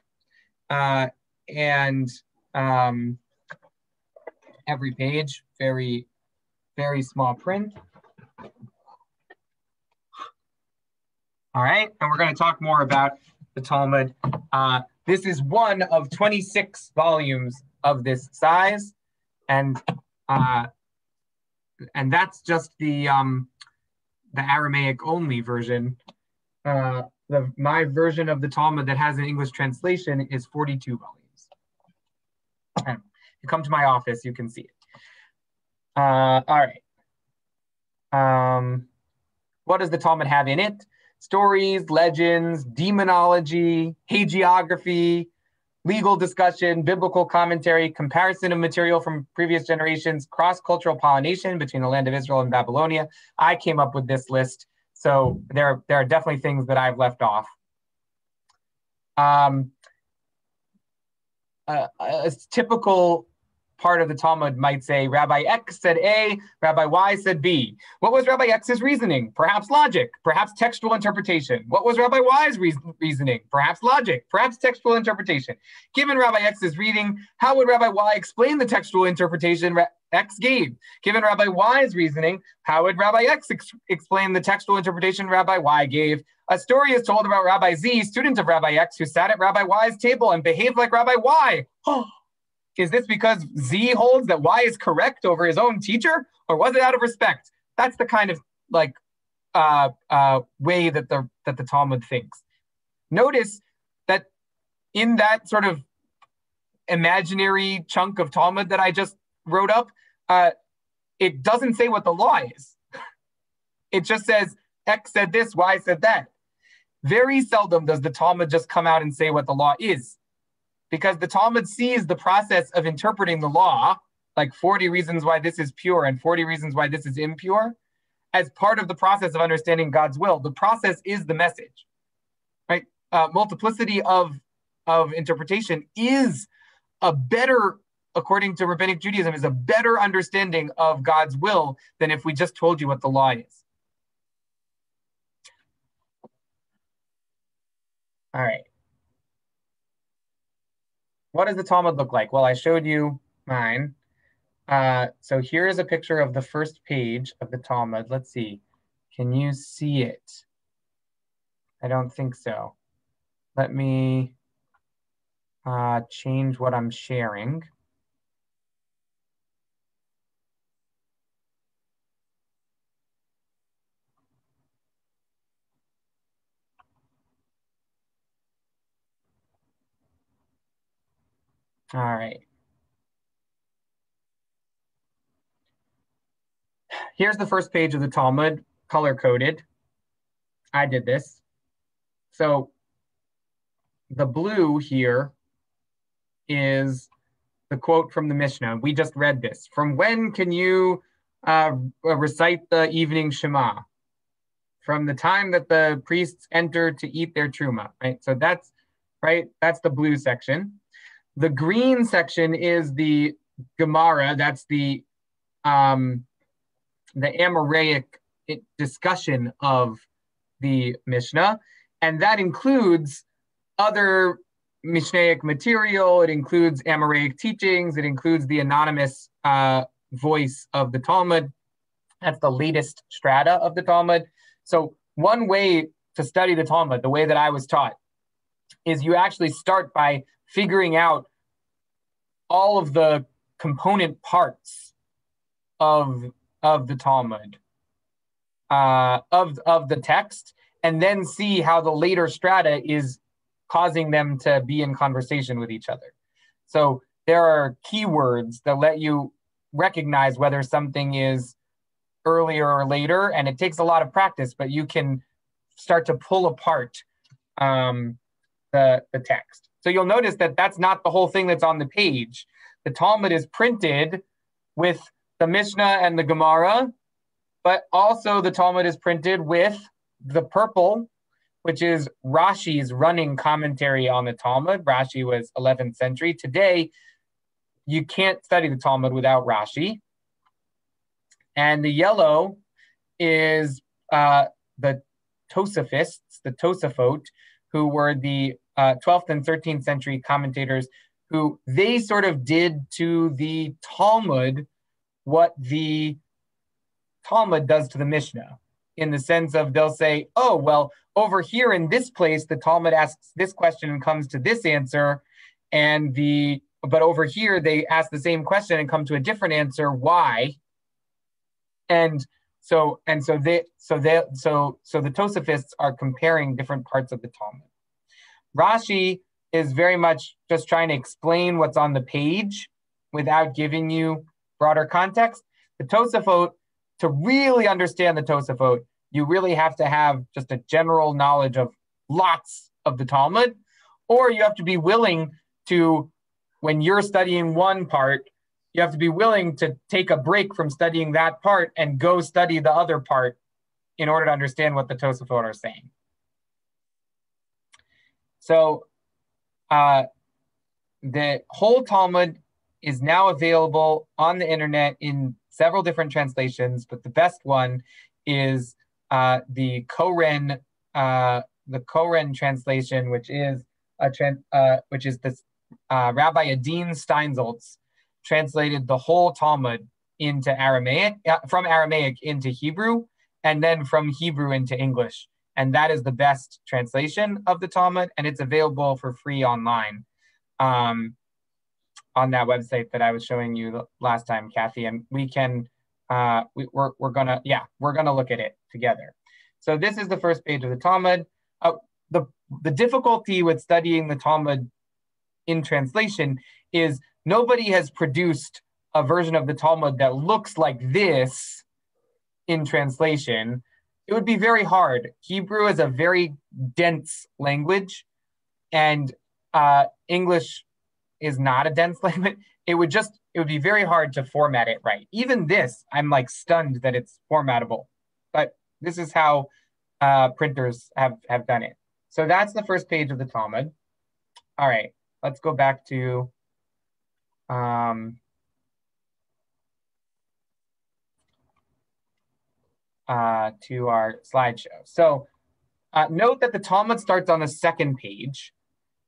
and every page very, very small print. All right, and we're going to talk more about the Talmud. This is one of 26 volumes of this size, and that's just the Aramaic only version. My version of the Talmud that has an English translation is 42 volumes. And if you come to my office, you can see it. All right. What does the Talmud have in it? Stories, legends, demonology, hagiography, legal discussion, biblical commentary, comparison of material from previous generations, cross-cultural pollination between the land of Israel and Babylonia. I came up with this list, so there are definitely things that I've left off. A typical part of the Talmud might say, Rabbi X said A, Rabbi Y said B. What was Rabbi X's reasoning? Perhaps logic, perhaps textual interpretation. What was Rabbi Y's reasoning? Perhaps logic, perhaps textual interpretation. Given Rabbi X's reading, how would Rabbi Y explain the textual interpretation X gave? Given Rabbi Y's reasoning, how would Rabbi X explain the textual interpretation Rabbi Y gave? A story is told about Rabbi Z, student of Rabbi X, who sat at Rabbi Y's table and behaved like Rabbi Y. Is this because Z holds that Y is correct over his own teacher, or was it out of respect? That's the kind of like way that the Talmud thinks. Notice that in that sort of imaginary chunk of Talmud that I just wrote up, it doesn't say what the law is. It just says X said this, Y said that. Very seldom does the Talmud just come out and say what the law is, because the Talmud sees the process of interpreting the law, like 40 reasons why this is pure and 40 reasons why this is impure, as part of the process of understanding God's will. The process is the message, right? Multiplicity of interpretation is a better, according to Rabbinic Judaism, is a better understanding of God's will than if we just told you what the law is. All right. What does the Talmud look like? Well, I showed you mine. So here is a picture of the first page of the Talmud. Let's see. Can you see it? I don't think so. Let me change what I'm sharing. All right. Here's the first page of the Talmud, color-coded. I did this. So the blue here is the quote from the Mishnah. We just read this. From when can you recite the evening Shema? From the time that the priests enter to eat their truma, right? So that's right. That's the blue section. The green section is the Gemara. That's the Amoraic discussion of the Mishnah, and that includes other Mishnaic material. It includes Amoraic teachings. It includes the anonymous voice of the Talmud. That's the latest strata of the Talmud. So one way to study the Talmud, the way that I was taught, is you actually start by figuring out all of the component parts of the Talmud, of the text, and then see how the later strata is causing them to be in conversation with each other. So there are keywords that let you recognize whether something is earlier or later, and it takes a lot of practice, but you can start to pull apart the text. So you'll notice that that's not the whole thing that's on the page. The Talmud is printed with the Mishnah and the Gemara, but also the Talmud is printed with the purple, which is Rashi's running commentary on the Talmud. Rashi was 11th century. Today, you can't study the Talmud without Rashi. And the yellow is the Tosafists, the Tosafot, who were the 12th and 13th century commentators, who they sort of did to the Talmud what the Talmud does to the Mishnah, in the sense of they'll say, oh, well, over here in this place, the Talmud asks this question and comes to this answer, but over here they ask the same question and come to a different answer. Why? And so the Tosafists are comparing different parts of the Talmud. Rashi is very much just trying to explain what's on the page without giving you broader context. The Tosafot, to really understand the Tosafot, you really have to have just a general knowledge of lots of the Talmud, or you have to be willing to, when you're studying one part, you have to be willing to take a break from studying that part and go study the other part in order to understand what the Tosafot are saying. So the whole Talmud is now available on the internet in several different translations, but the best one is the Koren translation, which is this Rabbi Adin Steinsaltz translated the whole Talmud into Aramaic, from Aramaic into Hebrew, and then from Hebrew into English. And that is the best translation of the Talmud, and it's available for free online on that website that I was showing you last time, Kathy. And we can, we're gonna look at it together. So this is the first page of the Talmud. The difficulty with studying the Talmud in translation is nobody has produced a version of the Talmud that looks like this in translation. It would be very hard. Hebrew is a very dense language, and English is not a dense language. It would be very hard to format it right. Even this, I'm like stunned that it's formatable, but this is how printers have done it. So that's the first page of the Talmud. All right, let's go back to our slideshow. So note that the Talmud starts on the second page.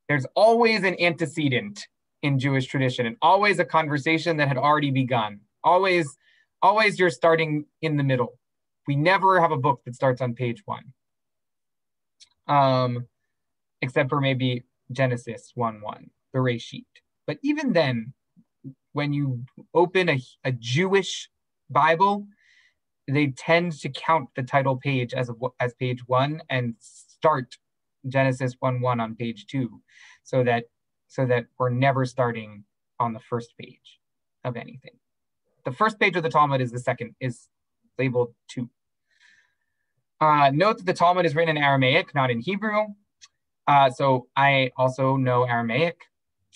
There's always an antecedent in Jewish tradition, and always a conversation that had already begun. Always you're starting in the middle. We never have a book that starts on page 1, except for maybe Genesis 1:1. Bereshit. But even then, when you open a Jewish Bible, they tend to count the title page as page 1 and start Genesis 1:1 on page 2, so that we're never starting on the first page of anything. The first page of the Talmud is labeled 2. Note that the Talmud is written in Aramaic, not in Hebrew. So I also know Aramaic.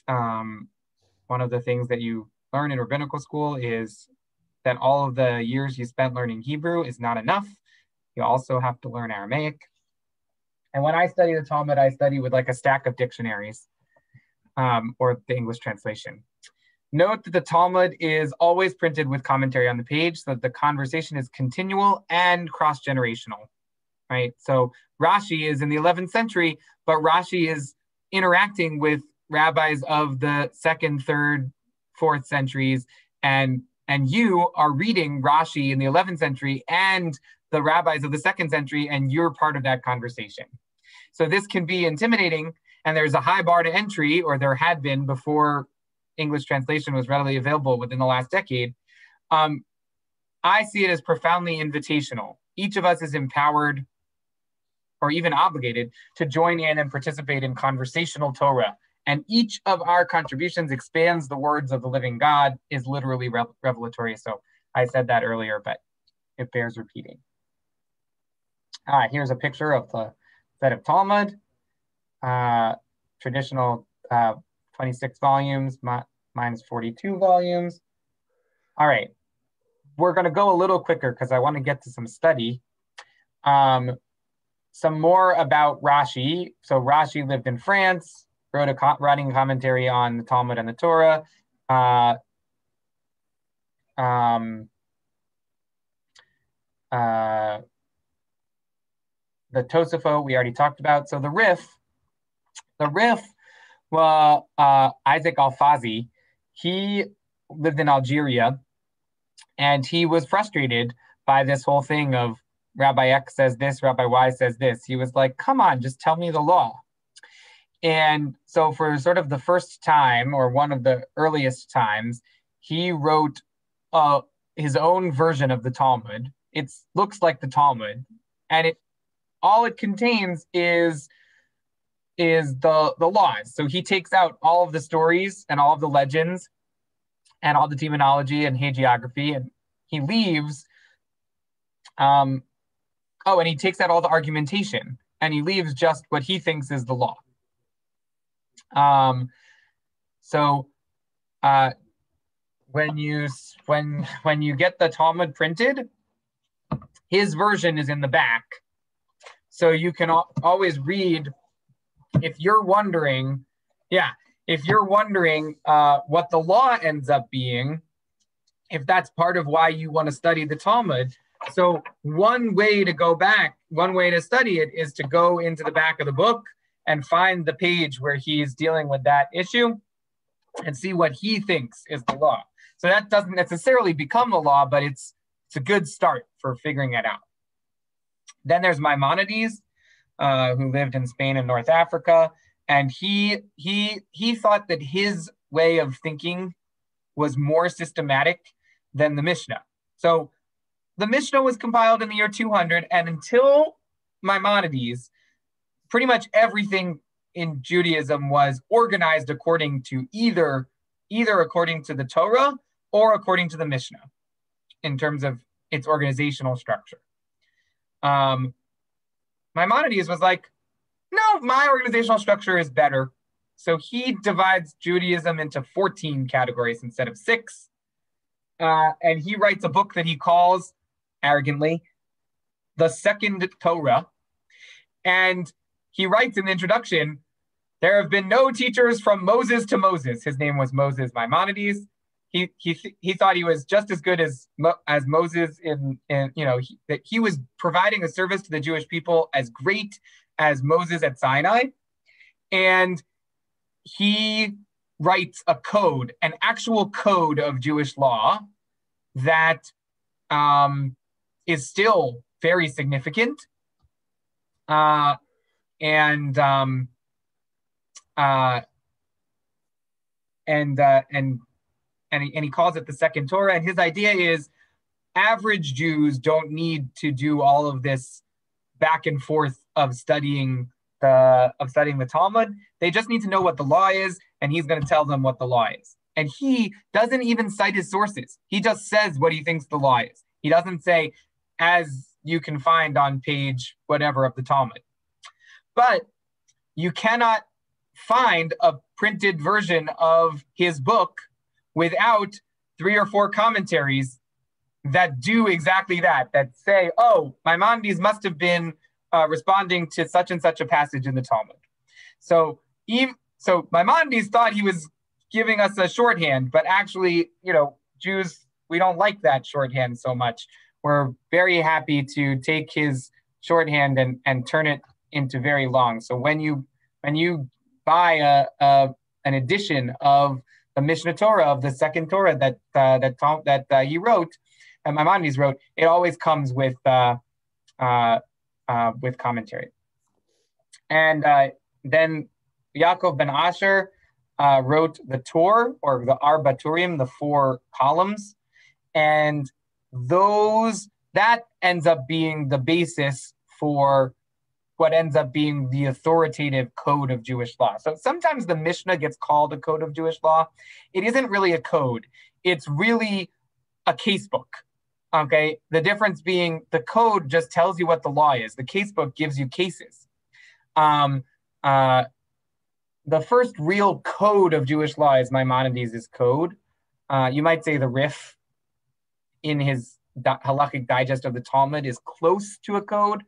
One of the things that you learn in rabbinical school is that all of the years you spent learning Hebrew is not enough. You also have to learn Aramaic. And when I study the Talmud, I study with like a stack of dictionaries, or the English translation. Note that the Talmud is always printed with commentary on the page, so that the conversation is continual and cross-generational, right? So Rashi is in the 11th century, but Rashi is interacting with rabbis of the 2nd, 3rd, 4th centuries, and you are reading Rashi in the 11th century and the rabbis of the 2nd century, and you're part of that conversation. So this can be intimidating, and there's a high bar to entry, or there had been before English translation was readily available within the last decade. I see it as profoundly invitational. Each of us is empowered or even obligated to join in and participate in conversational Torah. And each of our contributions expands the words of the living God, is literally revelatory. So I said that earlier, but it bears repeating. Here's a picture of the set of Talmud, traditional 26 volumes, mine's 42 volumes. All right, we're gonna go a little quicker because I wanna get to some study. Some more about Rashi. So Rashi lived in France, wrote a writing commentary on the Talmud and the Torah. The Tosafot we already talked about. So the Rif, well, Isaac Alfazi, he lived in Algeria, and he was frustrated by this whole thing of Rabbi X says this, Rabbi Y says this. He was like, come on, just tell me the law. And so for sort of the first time, or one of the earliest times, he wrote his own version of the Talmud. It looks like the Talmud, and all it contains is the laws. So he takes out all of the stories and all of the legends and all the demonology and hagiography, and he leaves, and he takes out all the argumentation, and he leaves just what he thinks is the law. When you get the Talmud printed, his version is in the back. So you can always read, if you're wondering what the law ends up being, if that's part of why you want to study the Talmud. So one way to study it is to go into the back of the book and find the page where he's dealing with that issue and see what he thinks is the law. So that doesn't necessarily become the law, but it's a good start for figuring it out. Then there's Maimonides, who lived in Spain and North Africa, and he thought that his way of thinking was more systematic than the Mishnah. So the Mishnah was compiled in the year 200, and until Maimonides, pretty much everything in Judaism was organized according to either according to the Torah or according to the Mishnah in terms of its organizational structure. Maimonides was like, no, my organizational structure is better. So he divides Judaism into 14 categories instead of 6. And he writes a book that he calls, arrogantly, The Second Torah. And he writes in the introduction, there have been no teachers from Moses to Moses. His name was Moses Maimonides. He thought he was just as good as Moses that he was providing a service to the Jewish people as great as Moses at Sinai. And he writes a code, an actual code of Jewish law that is still very significant. he calls it the second Torah. And his idea is average Jews don't need to do all of this back and forth of studying the Talmud. They just need to know what the law is, and he's going to tell them what the law is. And he doesn't even cite his sources. He just says what he thinks the law is. He doesn't say, as you can find on page whatever of the Talmud. But you cannot find a printed version of his book without 3 or 4 commentaries that do exactly that say, oh, Maimonides must have been responding to such and such a passage in the Talmud. So Maimonides thought he was giving us a shorthand, but actually, Jews, we don't like that shorthand so much. We're very happy to take his shorthand and turn it into very long. So when you buy an edition of the Mishnah Torah, of the second Torah that he wrote, and Maimonides wrote, it always comes with commentary. And then Yaakov ben Asher wrote the Torah, or the Arba Turim, the 4 columns, and that ends up being the basis for what ends up being the authoritative code of Jewish law. So sometimes the Mishnah gets called a code of Jewish law. It isn't really a code. It's really a casebook. Okay, the difference being the code just tells you what the law is. The casebook gives you cases. The first real code of Jewish law is Maimonides' code. You might say the Rif in his Halakhic Digest of the Talmud is close to a code,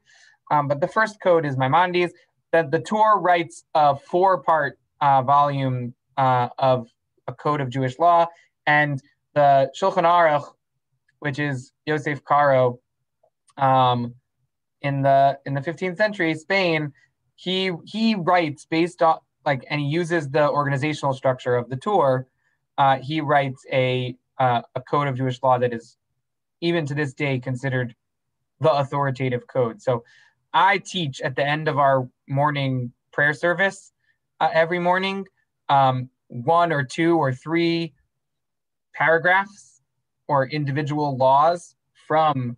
but the first code is Maimonides. The Torah writes a 4-part volume of a code of Jewish law, and the Shulchan Aruch, which is Yosef Caro, in the 15th century Spain, he writes based on and he uses the organizational structure of the Torah. He writes a code of Jewish law that is even to this day considered the authoritative code. So I teach at the end of our morning prayer service every morning 1 or 2 or 3 paragraphs or individual laws from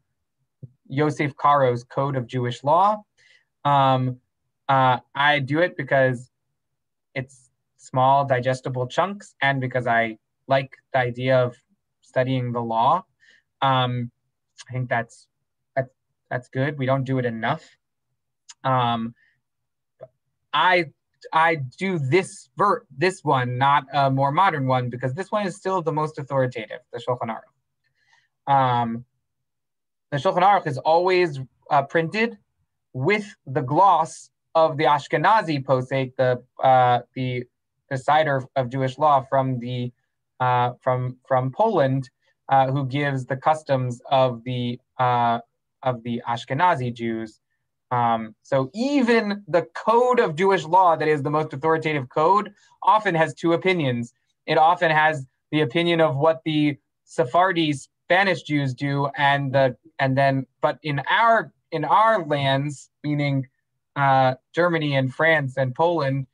Yosef Caro's Code of Jewish Law. I do it because it's small, digestible chunks, and because I like the idea of studying the law. I think that's good. We don't do it enough. I do this one, not a more modern one, because this one is still the most authoritative, the Shulchan Aruch. The Shulchan Aruch is always printed with the gloss of the Ashkenazi posek, the decider of Jewish law from Poland, who gives the customs of the Ashkenazi Jews. So even the code of Jewish law that is the most authoritative code often has 2 opinions. It often has the opinion of what the Sephardi Spanish Jews do, but in our lands, meaning Germany and France and Poland,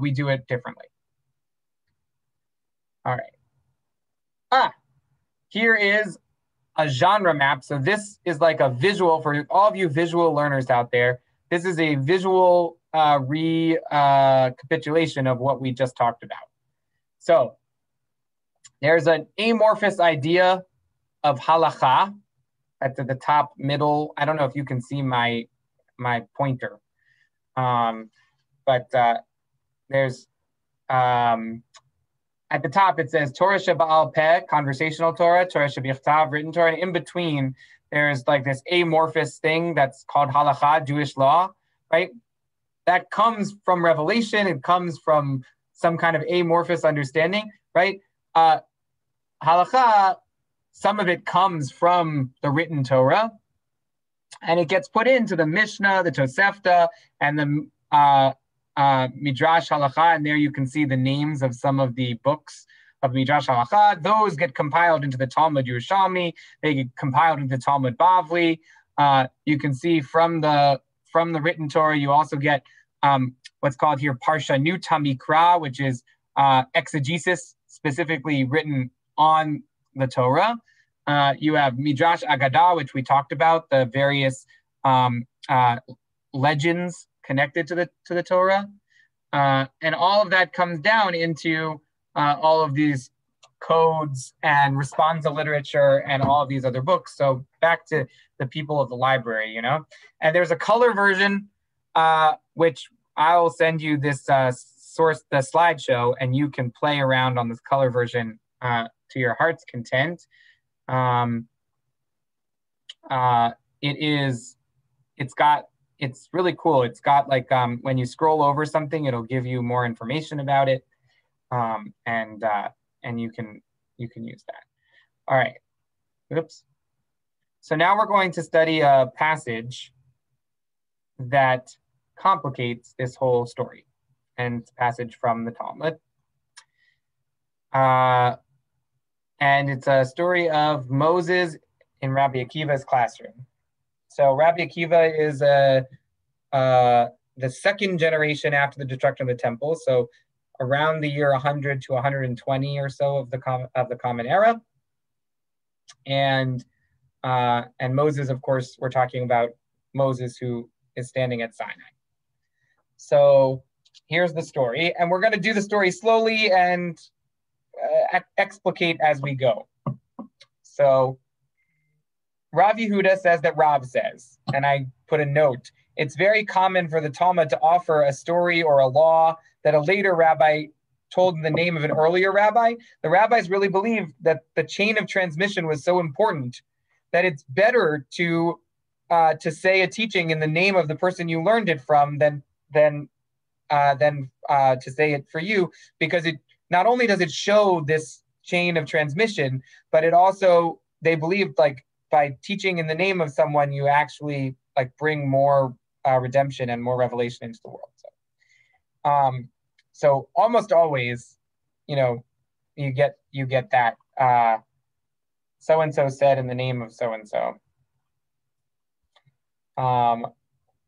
we do it differently. All right. Here is a genre map. So this is like a visual for all of you visual learners out there. This is a visual recapitulation of what we just talked about. So there's an amorphous idea of halacha at the top middle. I don't know if you can see my pointer, but there's at the top it says Torah Sheba'al Peh, conversational Torah, Torah Shebichtav, written Torah, and in between there's like this amorphous thing that's called halacha, Jewish law, right? That comes from revelation. It comes from some kind of amorphous understanding, right? Halacha, some of it comes from the written Torah, and it gets put into the Mishnah, the Tosefta, and the Midrash Halacha, and there you can see the names of some of the books of Midrash Halacha. Those get compiled into the Talmud Yerushalmi. They get compiled into Talmud Bavli. You can see from the written Torah, you also get what's called here Parshanut HaMikra, which is exegesis, specifically written on the Torah. You have Midrash Agadah, which we talked about, the various legends connected to the Torah. And all of that comes down into all of these codes and responsa literature and all of these other books. So back to the people of the library, you know. And there's a color version, which I'll send you this source, the slideshow, and you can play around on this color version to your heart's content. It's really cool. It's got like, when you scroll over something, it'll give you more information about it. And you can use that. All right, oops. So now we're going to study a passage that complicates this whole story, and it's a passage from the Talmud. And it's a story of Moses in Rabbi Akiva's classroom. So Rabbi Akiva is the second generation after the destruction of the temple. So around the year 100 to 120 or so of the Common Era. And Moses, of course, we're talking about Moses who is standing at Sinai. So here's the story, and we're going to do the story slowly and explicate as we go. So Rav Yehuda says that Rav says, and I put a note. It's very common for the Talmud to offer a story or a law that a later rabbi told in the name of an earlier rabbi. The rabbis really believed that the chain of transmission was so important that it's better to say a teaching in the name of the person you learned it from than to say it for you, because it not only does it show this chain of transmission, but it also, they believed, like, by teaching in the name of someone, you actually like bring more redemption and more revelation into the world. So almost always, you know, you get that so and so said in the name of so and so.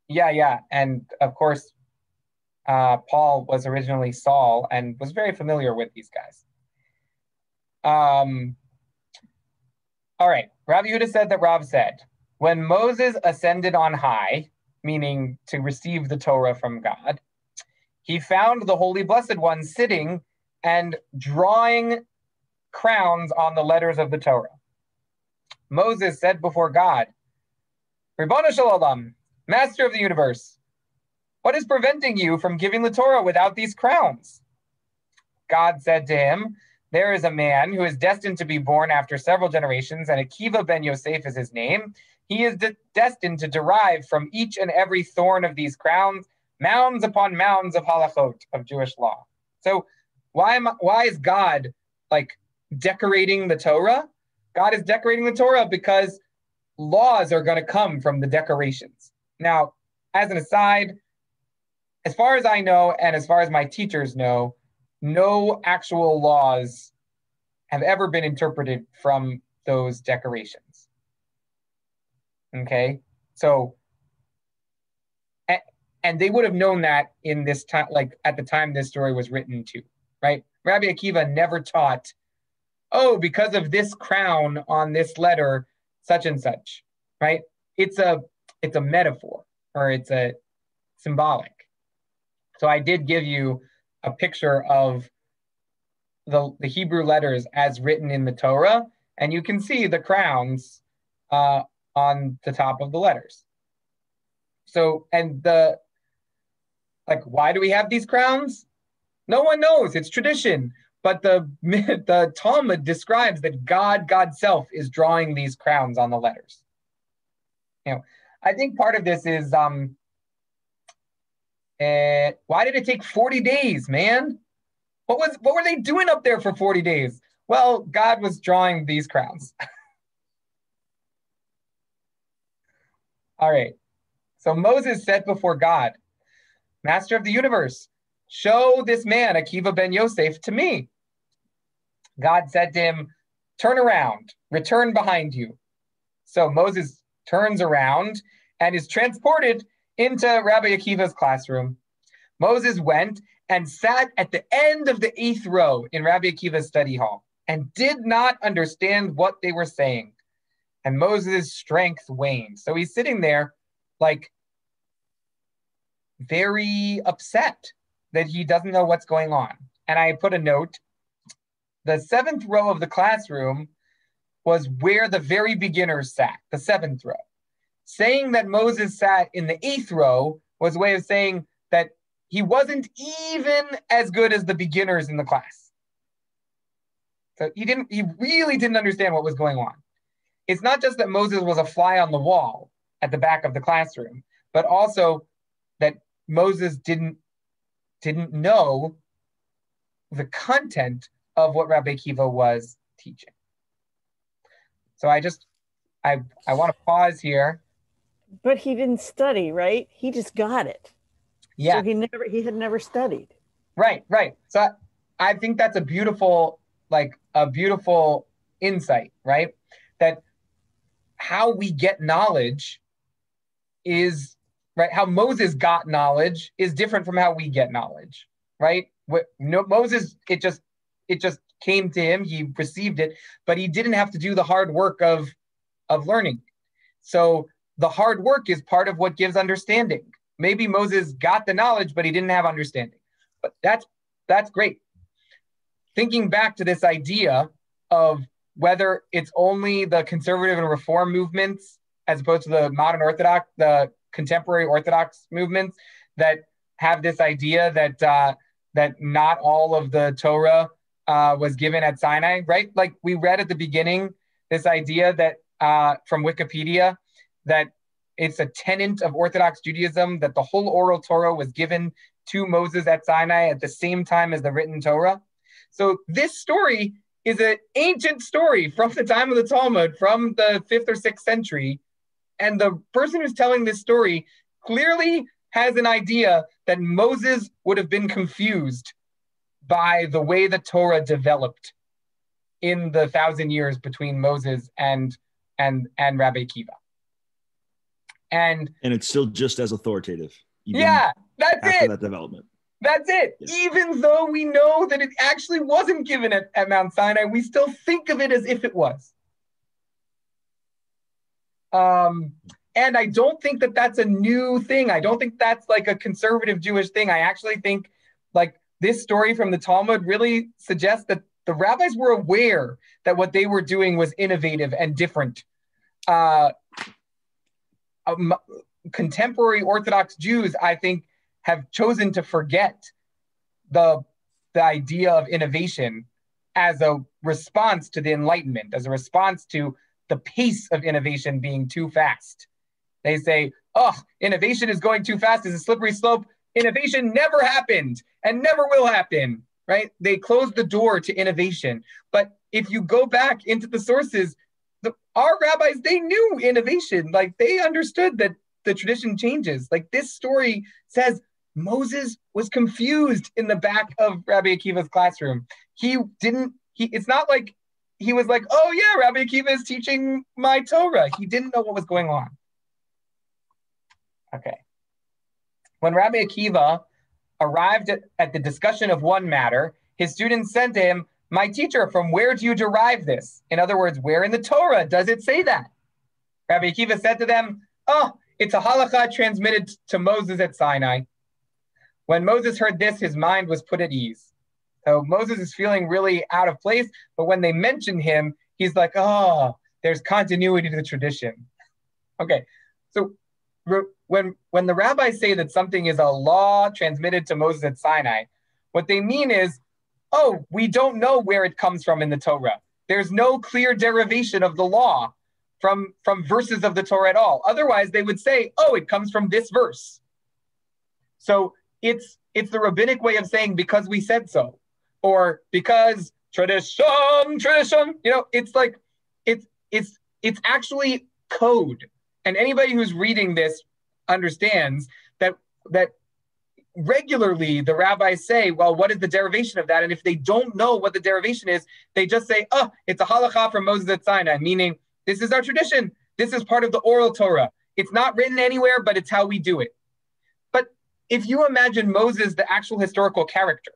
Yeah, and of course, Paul was originally Saul and was very familiar with these guys. All right, Rav Yehuda said that Rav said, when Moses ascended on high, meaning to receive the Torah from God, he found the Holy Blessed One sitting and drawing crowns on the letters of the Torah. Moses said before God, Ribono shel olam, Master of the universe, what is preventing you from giving the Torah without these crowns? God said to him, there is a man who is destined to be born after several generations, and Akiva ben Yosef is his name. He is destined to derive from each and every thorn of these crowns mounds upon mounds of halachot, of Jewish law. So why is God like decorating the Torah? God is decorating the Torah because laws are going to come from the decorations. Now, as an aside, as far as I know, and as far as my teachers know, no actual laws have ever been interpreted from those decorations. Okay, so, and they would have known that in this time, like at the time this story was written too, right? Rabbi Akiva never taught, oh, because of this crown on this letter, such and such, right? It's a metaphor, or it's a symbolic. So I did give you a picture of the Hebrew letters as written in the Torah, and you can see the crowns on the top of the letters. So, and why do we have these crowns? No one knows. It's tradition. But the Talmud describes that God self is drawing these crowns on the letters. You know, I think part of this is why did it take 40 days, man? What were they doing up there for 40 days? Well, God was drawing these crowns. All right. So Moses said before God, Master of the universe, show this man, Akiva ben Yosef, to me. God said to him, turn around, return behind you. So Moses turns around and is transported into Rabbi Akiva's classroom. Moses went and sat at the end of the 8th row in Rabbi Akiva's study hall and did not understand what they were saying. And Moses' strength waned. So he's sitting there like very upset that he doesn't know what's going on. And I put a note. The 7th row of the classroom was where the very beginners sat, the 7th row. Saying that Moses sat in the 8th row was a way of saying that he wasn't even as good as the beginners in the class. So he really didn't understand what was going on. It's not just that Moses was a fly on the wall at the back of the classroom, but also that Moses didn't know the content of what Rabbi Akiva was teaching. So I want to pause here. But he didn't study, right? He just got it. Yeah. So he had never studied. Right. So I think that's a beautiful insight, right? That how we get knowledge is, right, how Moses got knowledge is different from how we get knowledge, right? Moses, it just came to him, he received it, but he didn't have to do the hard work of learning. So the hard work is part of what gives understanding. Maybe Moses got the knowledge, but he didn't have understanding. But that's great. Thinking back to this idea of whether it's only the conservative and reform movements as opposed to the modern Orthodox, the contemporary Orthodox movements that have this idea that not all of the Torah was given at Sinai, right? Like we read at the beginning, this idea that from Wikipedia, that it's a tenet of Orthodox Judaism that the whole oral Torah was given to Moses at Sinai at the same time as the written Torah. So this story is an ancient story from the time of the Talmud, from the 5th or 6th century. And the person who's telling this story clearly has an idea that Moses would have been confused by the way the Torah developed in the 1,000 years between Moses and Rabbi Akiva. And it's still just as authoritative. Yeah, that's after it. That development. That's it. Yes. Even though we know that it actually wasn't given at Mount Sinai, we still think of it as if it was. And I don't think that that's a new thing. I don't think that's like a conservative Jewish thing. I actually think like this story from the Talmud really suggests that the rabbis were aware that what they were doing was innovative and different. Contemporary Orthodox Jews, I think, have chosen to forget the idea of innovation as a response to the Enlightenment, as a response to the pace of innovation being too fast. They say, oh, innovation is going too fast. It's a slippery slope. Innovation never happened and never will happen, right? They closed the door to innovation. But if you go back into the sources, our rabbis, they knew innovation. Like they understood that the tradition changes. Like this story says Moses was confused in the back of Rabbi Akiva's classroom. It's not like he was like, oh yeah, Rabbi Akiva is teaching my Torah. He didn't know what was going on. Okay. When Rabbi Akiva arrived at the discussion of one matter, his students said to him, my teacher, from where do you derive this? In other words, where in the Torah does it say that? Rabbi Akiva said to them, oh, it's a halakha transmitted to Moses at Sinai. When Moses heard this, his mind was put at ease. So Moses is feeling really out of place, but when they mention him, he's like, oh, there's continuity to the tradition. Okay, so when the rabbis say that something is a law transmitted to Moses at Sinai, what they mean is, oh, we don't know where it comes from in the Torah. There's no clear derivation of the law from verses of the Torah at all. Otherwise, they would say, oh, it comes from this verse. So it's the rabbinic way of saying because we said so, or because tradition. You know, it's like it's actually code. And anybody who's reading this understands that regularly the rabbis say, well, what is the derivation of that? And if they don't know what the derivation is, they just say, oh, it's a halakha from Moses at Sinai, meaning this is our tradition. This is part of the oral Torah. It's not written anywhere, but it's how we do it. But if you imagine Moses, the actual historical character,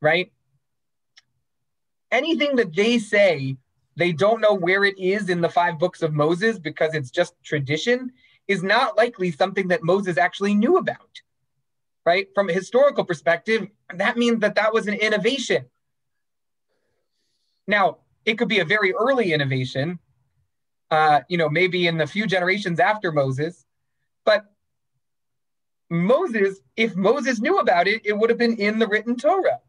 right? Anything that they say, they don't know where it is in the 5 books of Moses because it's just tradition, is not likely something that Moses actually knew about, right? From a historical perspective, that means that that was an innovation. Now, it could be a very early innovation, maybe in the few generations after Moses, but Moses, if Moses knew about it, it would have been in the written Torah.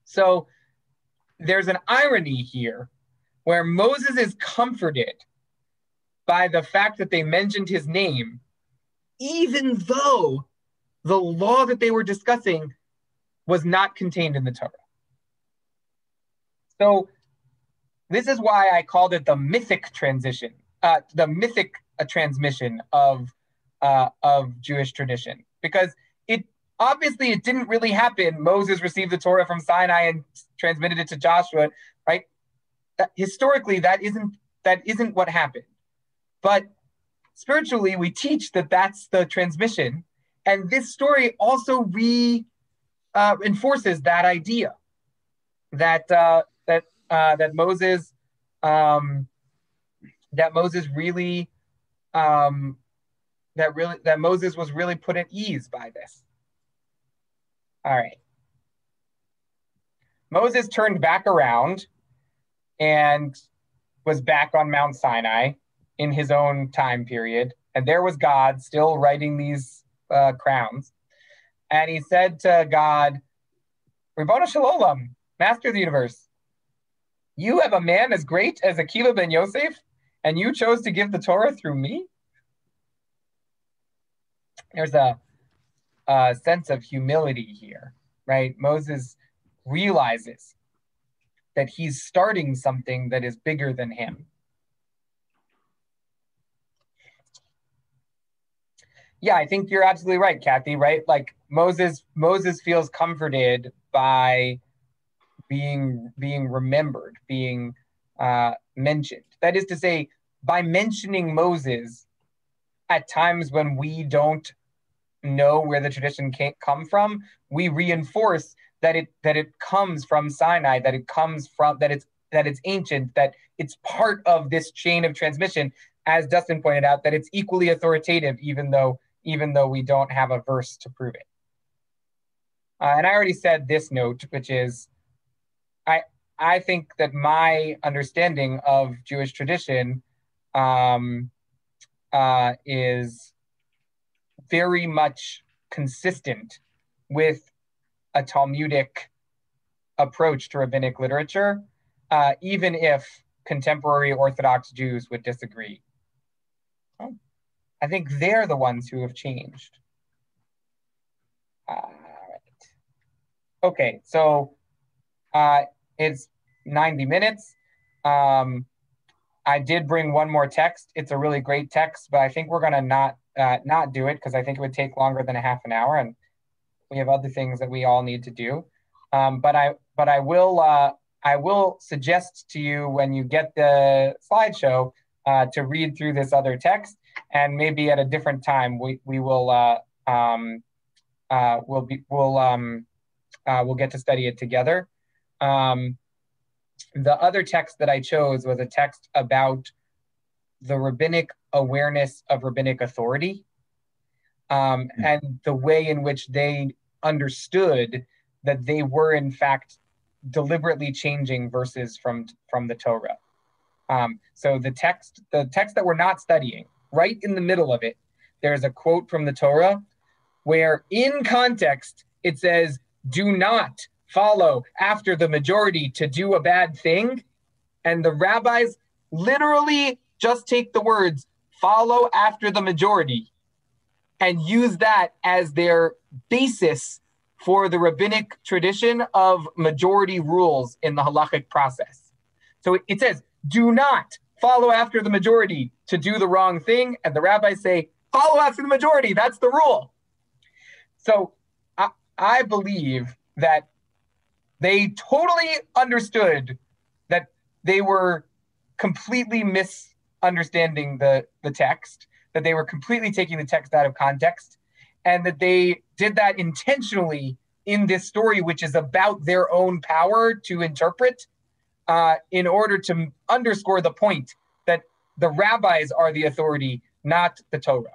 So there's an irony here where Moses is comforted by the fact that they mentioned his name, even though the law that they were discussing was not contained in the Torah. So this is why I called it the mythic transition, the mythic transmission of Jewish tradition, because it didn't really happen. Moses received the Torah from Sinai and transmitted it to Joshua, right? Historically, that isn't what happened. But spiritually, we teach that that's the transmission, and this story also reinforces that idea that Moses Moses was really put at ease by this. All right. Moses turned back around and was back on Mount Sinai in his own time period. And there was God still writing these crowns. And he said to God, Ribono Shel Olam, Master of the universe, you have a man as great as Akiva ben Yosef, and you chose to give the Torah through me? There's a sense of humility here, right? Moses realizes that he's starting something that is bigger than him. Yeah, I think you're absolutely right, Kathy, right? Like Moses feels comforted by being remembered, being mentioned. That is to say, by mentioning Moses at times when we don't know where the tradition come from, we reinforce that it comes from Sinai, that it's ancient, that it's part of this chain of transmission. As Dustin pointed out, that it's equally authoritative, even though we don't have a verse to prove it. And I already said this note, which is, I think that my understanding of Jewish tradition is very much consistent with a Talmudic approach to rabbinic literature, even if contemporary Orthodox Jews would disagree. I think they're the ones who have changed. Right. Okay, so it's 90 minutes. I did bring one more text. It's a really great text, but I think we're gonna not do it because I think it would take longer than a half an hour, and we have other things that we all need to do. But I will suggest to you when you get the slideshow to read through this other text, and maybe at a different time we'll get to study it together. The other text that I chose was a text about the rabbinic awareness of rabbinic authority, and the way in which they understood that they were in fact deliberately changing verses from the Torah. So the text that we're not studying, right in the middle of it, there's a quote from the Torah where in context it says, do not follow after the majority to do a bad thing. And the rabbis literally just take the words follow after the majority and use that as their basis for the rabbinic tradition of majority rules in the halachic process. So it says, do not follow after the majority to do the wrong thing. And the rabbis say, follow after the majority, that's the rule. So I believe that they totally understood that they were completely misunderstanding the text, that they were completely taking the text out of context, and that they did that intentionally in this story, which is about their own power to interpret, in order to underscore the point that the rabbis are the authority, not the Torah.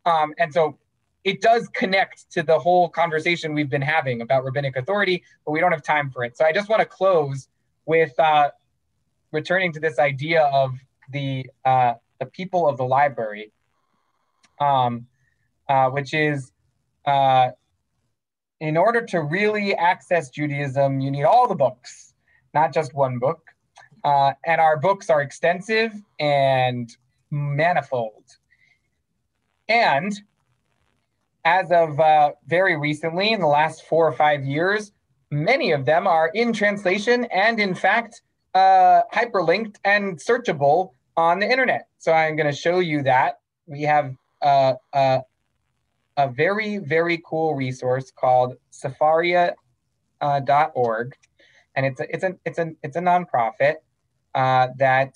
And so it does connect to the whole conversation we've been having about rabbinic authority, but we don't have time for it. So I just want to close with returning to this idea of the people of the library, which is, in order to really access Judaism, you need all the books, not just one book. And our books are extensive and manifold. And as of very recently, in the last 4 or 5 years, many of them are in translation and, in fact, hyperlinked and searchable on the internet. So I'm going to show you that. We have a very, very cool resource called Sefaria.org, and it's a nonprofit that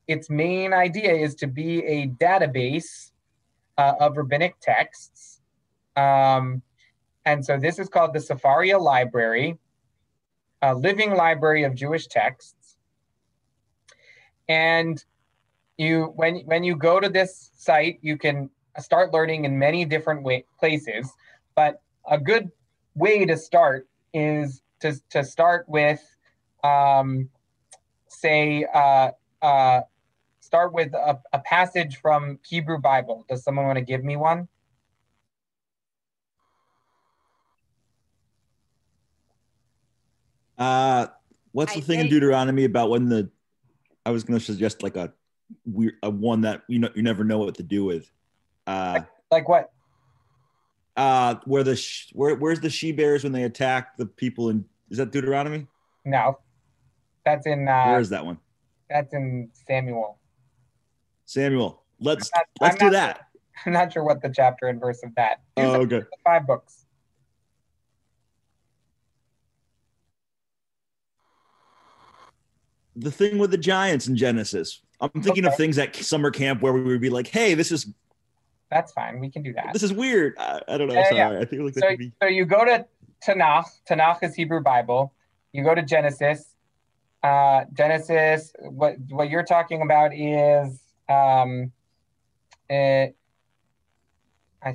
its main idea is to be a database of rabbinic texts. And so this is called the Sefaria Library, a living library of Jewish texts. And when you go to this site, you can start learning in many different places. But a good way to start is to start with, start with a passage from Hebrew Bible. Does someone want to give me one? What's the thing in Deuteronomy about when I was going to suggest like a one that you never know what to do with. Like what? Where's the she bears when they attack the people is that Deuteronomy? No, that's in. Where is that one? That's in Samuel. Let's do that. I'm not sure what the chapter and verse of that. Oh, okay. 5 books. The thing with the giants in Genesis. I'm thinking of things at summer camp where we would be like, "Hey, this is." That's fine. We can do that. This is weird. I don't know. Sorry. Yeah. I think like that could be. So you go to Tanakh. Tanakh is Hebrew Bible. You go to Genesis. Genesis. What you're talking about is, I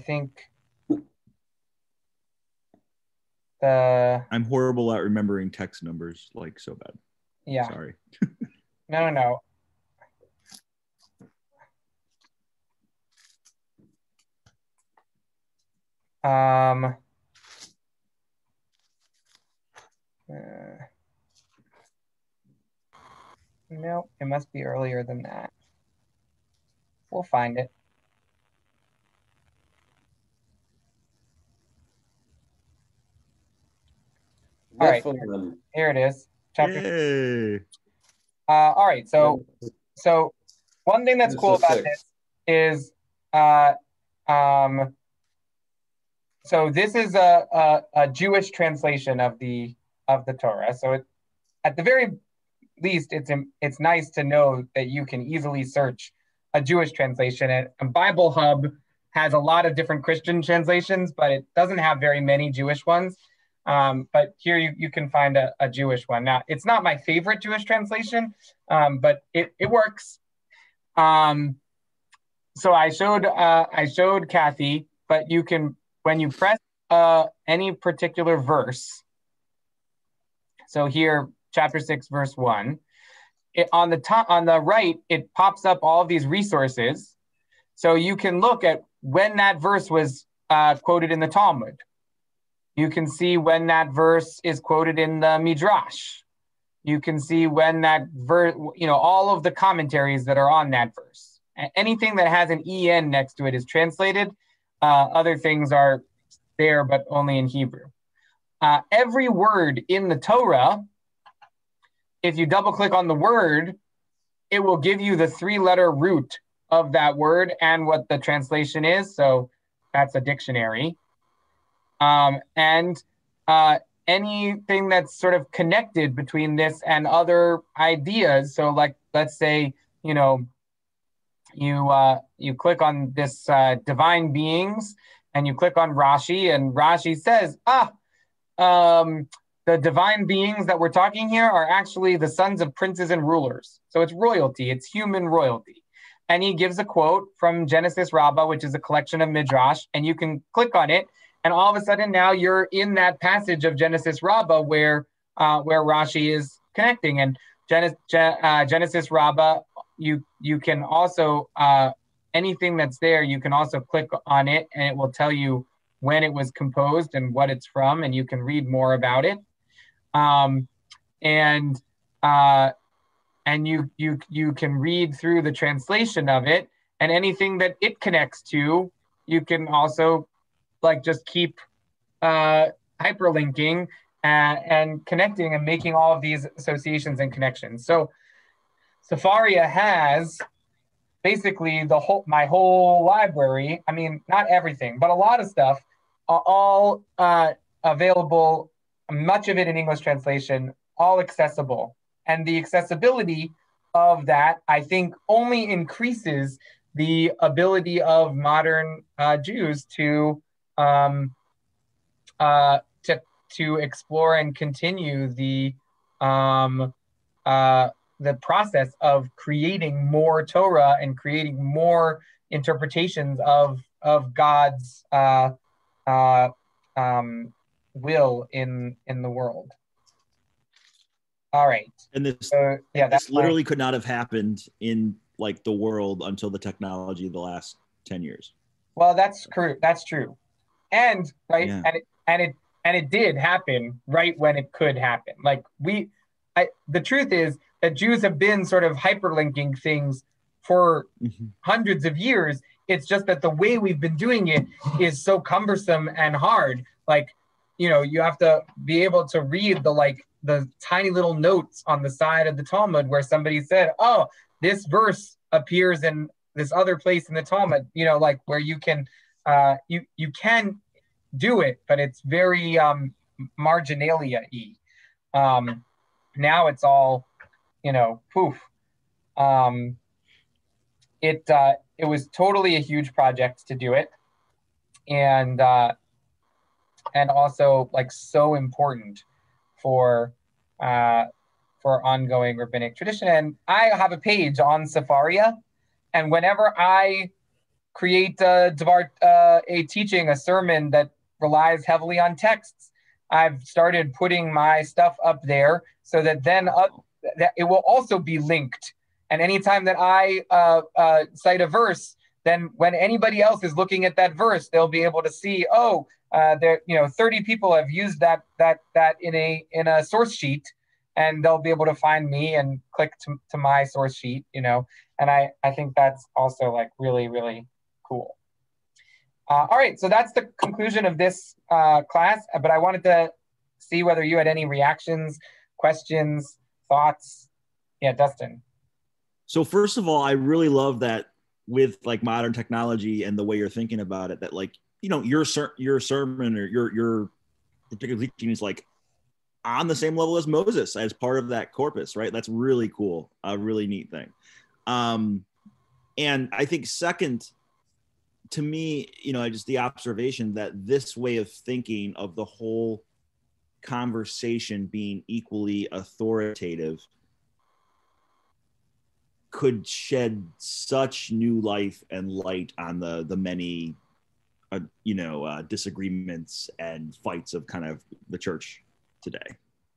think. I'm horrible at remembering text numbers, like so bad. Yeah. Sorry. No. No, it must be earlier than that. We'll find it. All right, here it is. Chapter. Yay. All right, so one thing that's cool about this is, so this is a Jewish translation of the Torah. So at the very least, it's nice to know that you can easily search a Jewish translation. And Bible Hub has a lot of different Christian translations, but it doesn't have very many Jewish ones. But here you can find a Jewish one. Now, it's not my favorite Jewish translation, but it works. So I showed Kathy, but you can, when you press any particular verse, so here, chapter 6, verse 1, on the right, it pops up all of these resources. So you can look at when that verse was quoted in the Talmud. You can see when that verse is quoted in the Midrash. You can see when that verse, all of the commentaries that are on that verse. Anything that has an EN next to it is translated. Other things are there, but only in Hebrew. Every word in the Torah, if you double click on the word, it will give you the 3-letter root of that word and what the translation is. So that's a dictionary. And anything that's sort of connected between this and other ideas. So like, let's say, you click on this divine beings, and you click on Rashi, and Rashi says, the divine beings that we're talking here are actually the sons of princes and rulers. So it's royalty, it's human royalty. And he gives a quote from Genesis Rabbah, which is a collection of Midrash, and you can click on it, and all of a sudden now you're in that passage of Genesis Rabbah where Rashi is connecting. And Genesis Rabbah, you can also anything that's there, you can also click on it, and it will tell you when it was composed and what it's from, and you can read more about it. And you can read through the translation of it, and anything that it connects to, you can also like just keep hyperlinking and connecting and making all of these associations and connections. So Safaria has basically my whole library. I mean, not everything, but a lot of stuff, all available, much of it in English translation, all accessible. And the accessibility of that, I think, only increases the ability of modern Jews to explore and continue the process of creating more Torah and creating more interpretations of God's will in the world. All right. And this, this literally could not have happened in like the world until the technology of the last 10 years. Well, that's true. And right, yeah. and it did happen right when it could happen. Like the truth is that Jews have been sort of hyperlinking things for hundreds of years. It's just that the way we've been doing it is so cumbersome and hard. Like, you have to be able to read the tiny little notes on the side of the Talmud where somebody said, oh, this verse appears in this other place in the Talmud, like where you can you can do it, but it's very marginalia-y. Now it's all, poof. It was totally a huge project to do it, and also like so important for ongoing rabbinic tradition. And I have a page on Safaria, and whenever I create a teaching, a sermon that relies heavily on texts, I've started putting my stuff up there so that then that it will also be linked. And anytime that I cite a verse, then when anybody else is looking at that verse, they'll be able to see, 30 people have used that in a source sheet, and they'll be able to find me and click to my source sheet, and I think that's also like really, really cool. All right, so that's the conclusion of this class, but I wanted to see whether you had any reactions, questions, thoughts. Yeah, Dustin. So first of all, I really love that with like modern technology and the way you're thinking about it, that like, your sermon or your particular teaching is like on the same level as Moses as part of that corpus, right? That's really cool, a really neat thing. And I think second, to me, just the observation that this way of thinking of the whole conversation being equally authoritative could shed such new life and light on the many, disagreements and fights of kind of the church today,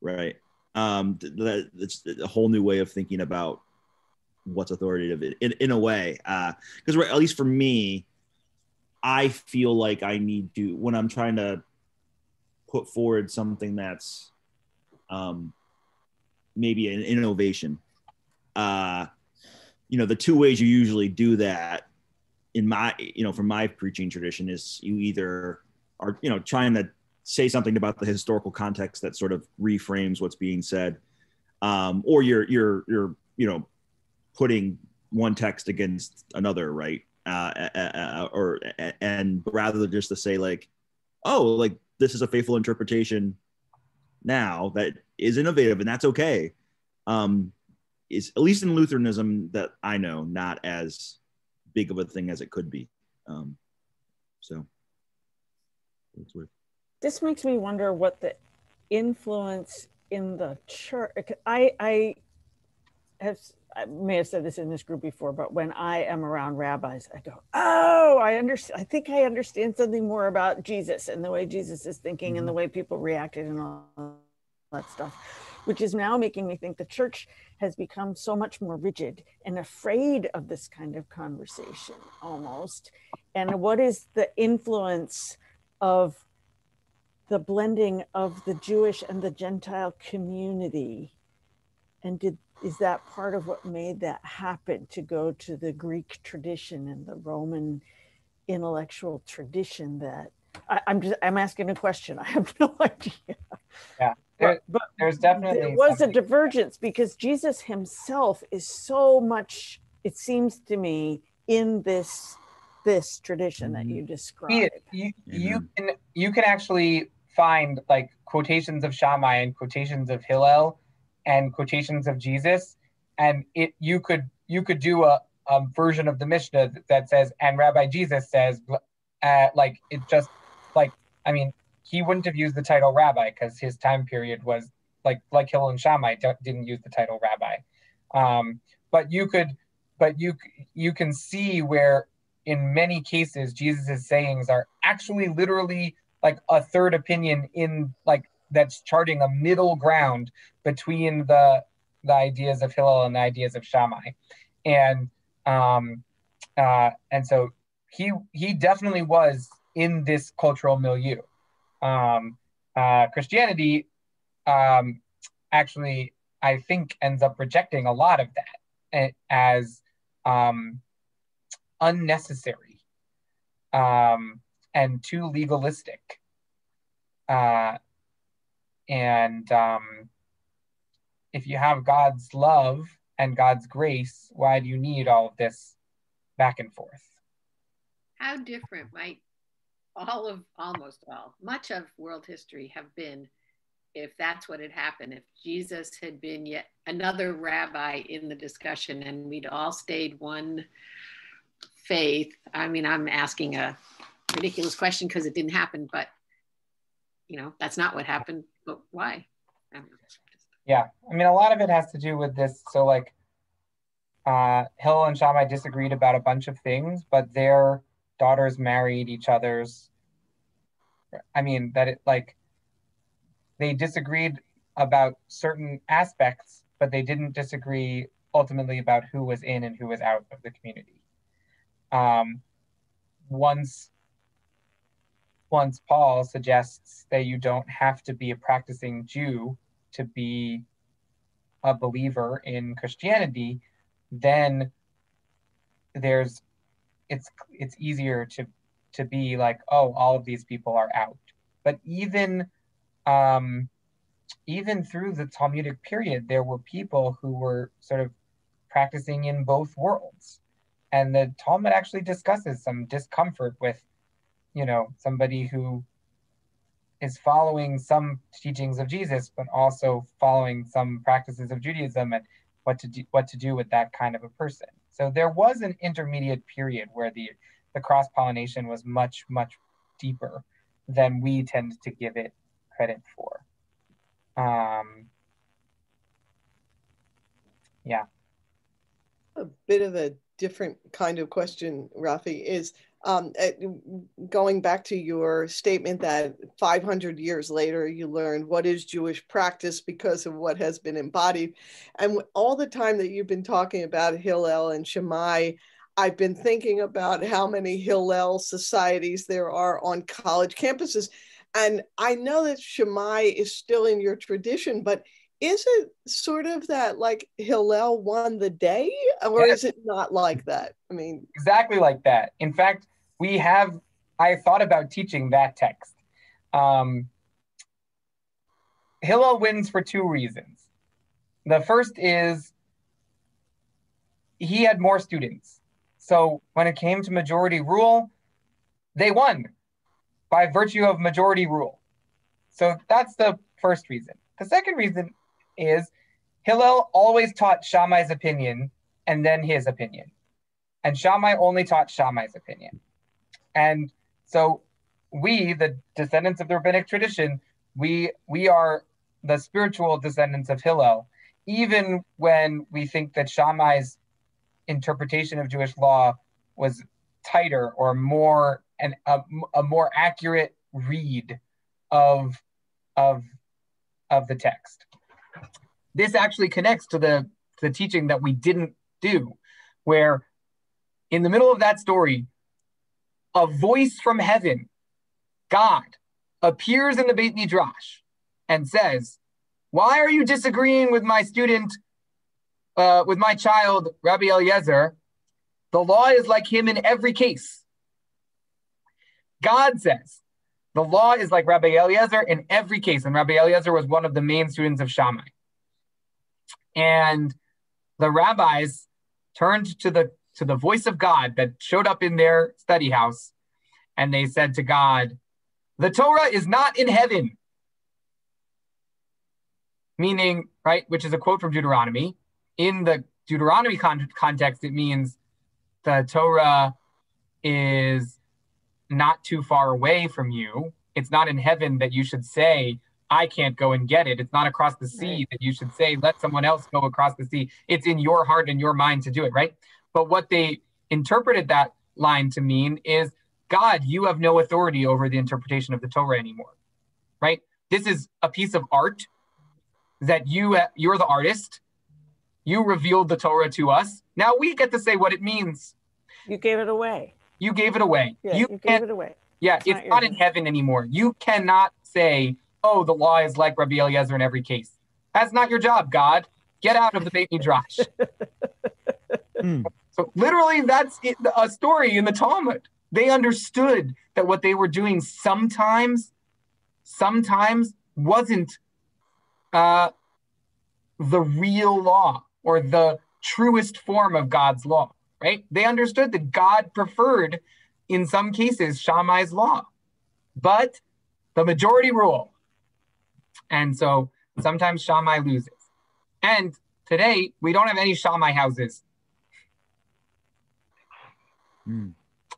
right? It's a whole new way of thinking about what's authoritative in a way, because at least for me, I feel like I need to, when I'm trying to put forward something that's maybe an innovation, the two ways you usually do that in my, from my preaching tradition is you either are, trying to say something about the historical context that sort of reframes what's being said, or you're putting one text against another, right? And rather than just to say like, oh, like this is a faithful interpretation now that is innovative, and that's okay. Is at least in Lutheranism that I know not as big of a thing as it could be. So it's weird. This makes me wonder what the influence in the church. I may have said this in this group before, but when I am around rabbis, I go, oh, I understand. I think I understand something more about Jesus and the way Jesus is thinking and the way people reacted and all that stuff, which is now making me think the church has become so much more rigid and afraid of this kind of conversation almost. And what is the influence of the blending of the Jewish and the Gentile community? And is that part of what made that happen, to go to the Greek tradition and the Roman intellectual tradition? That I'm asking a question. I have no idea. Yeah, but there's definitely there was something. a divergence because Jesus himself is so much, it seems to me, in this tradition that you describe. You can actually find like quotations of Shammai and quotations of Hillel and quotations of Jesus, and you could do a version of the Mishnah that says, and Rabbi Jesus says, like it just like, I mean, he wouldn't have used the title rabbi because his time period was like Hillel and Shammai didn't use the title rabbi, but you can see where in many cases Jesus's sayings are actually literally like a third opinion in like that's charting a middle ground between the ideas of Hillel and the ideas of Shammai, and so he definitely was in this cultural milieu. Christianity actually, I think, ends up rejecting a lot of that as unnecessary and too legalistic. And if you have God's love and God's grace, why do you need all of this back and forth? How different might much of world history have been if that's what had happened, if Jesus had been yet another rabbi in the discussion and we'd all stayed one faith? I mean, I'm asking a ridiculous question because it didn't happen, but that's not what happened. But why? Yeah, I mean, a lot of it has to do with this. So like Hillel and Shammai disagreed about a bunch of things, but their daughters married each other's. I mean, that it like they disagreed about certain aspects, but they didn't disagree ultimately about who was in and who was out of the community. Once Paul suggests that you don't have to be a practicing Jew to be a believer in Christianity, then it's easier to be like, oh, all of these people are out. But even through the Talmudic period, there were people who were sort of practicing in both worlds. And the Talmud actually discusses some discomfort with, somebody who is following some teachings of Jesus, but also following some practices of Judaism, and what to do with that kind of a person. So there was an intermediate period where the cross-pollination was much, much deeper than we tend to give it credit for. Yeah. A bit of a different kind of question, Rafi, is going back to your statement that 500 years later you learned what is Jewish practice because of what has been embodied. And all the time that you've been talking about Hillel and Shammai, I've been thinking about how many Hillel societies there are on college campuses. And I know that Shammai is still in your tradition, but is it sort of that like Hillel won the day, or is it not like that? I mean, exactly like that. In fact, I thought about teaching that text. Hillel wins for two reasons. The first is he had more students. So when it came to majority rule, they won by virtue of majority rule. So that's the first reason. The second reason is Hillel always taught Shammai's opinion and then his opinion. and Shammai only taught Shammai's opinion. And so we, the descendants of the rabbinic tradition, we are the spiritual descendants of Hillel, even when we think that Shammai's interpretation of Jewish law was tighter or more and a more accurate read of the text. This actually connects to the teaching that we didn't do, where in the middle of that story, a voice from heaven, God, appears in the Beit Midrash and says, "Why are you disagreeing with my student, with my child, Rabbi Eliezer? The law is like him in every case." God says, the law is like Rabbi Eliezer in every case. And Rabbi Eliezer was one of the main students of Shammai. And the rabbis turned to the voice of God that showed up in their study house. And they said to God, "The Torah is not in heaven." Meaning, right, which is a quote from Deuteronomy. In the Deuteronomy context, it means the Torah is not too far away from you. It's not in heaven that you should say, "I can't go and get it." It's not across the sea Right. that you should say, "Let someone else go across the sea." It's in your heart and your mind to do it, right? But what they interpreted that line to mean is, God, you have no authority over the interpretation of the Torah anymore, right? This is a piece of art that you're the artist. You revealed the Torah to us. Now we get to say what it means. You gave it away. You gave it away. Yeah, You you gave can't, it away. yeah, It's it's not not yours. in heaven anymore. You cannot say, "Oh, the law is like Rabbi Eliezer in every case." That's not your job, God. Get out of the Beit Midrash. So literally, that's a story in the Talmud. They understood that what they were doing sometimes wasn't the real law or the truest form of God's law, right? They understood that God preferred, in some cases, Shammai's law, but the majority rule. And so sometimes Shammai loses. And today, we don't have any Shammai houses.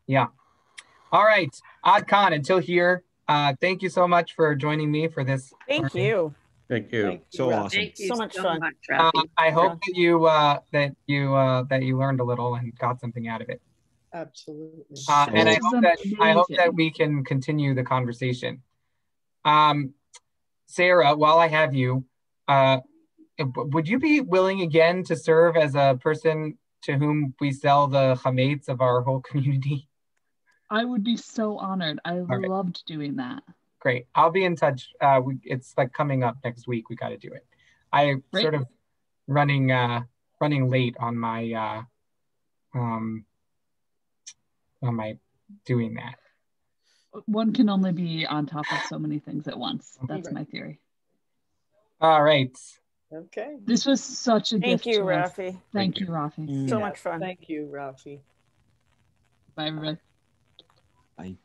Yeah. All right. Ad Khan, until here, thank you so much for joining me for this. Thank learning. you. Thank you. Thank you, So Rafi. awesome. Thank you So much fun. Rafi. I hope that you learned a little and got something out of it. Absolutely. And This was I hope that amazing. we can continue the conversation. Sarah, while I have you, would you be willing again to serve as a person to whom we sell the chametz of our whole community? I would be so honored. I right. loved doing that. Great. I'll be in touch. It's like coming up next week. We got to do it. I Great. sort of running late on my doing that. One can only be on top of so many things at once. That's Right. my theory. All right. Okay. This was such a Thank gift you, to us. Rafi. Thank you, Rafi. So Yeah, much fun. Thank you, Rafi. Bye, everybody. Bye.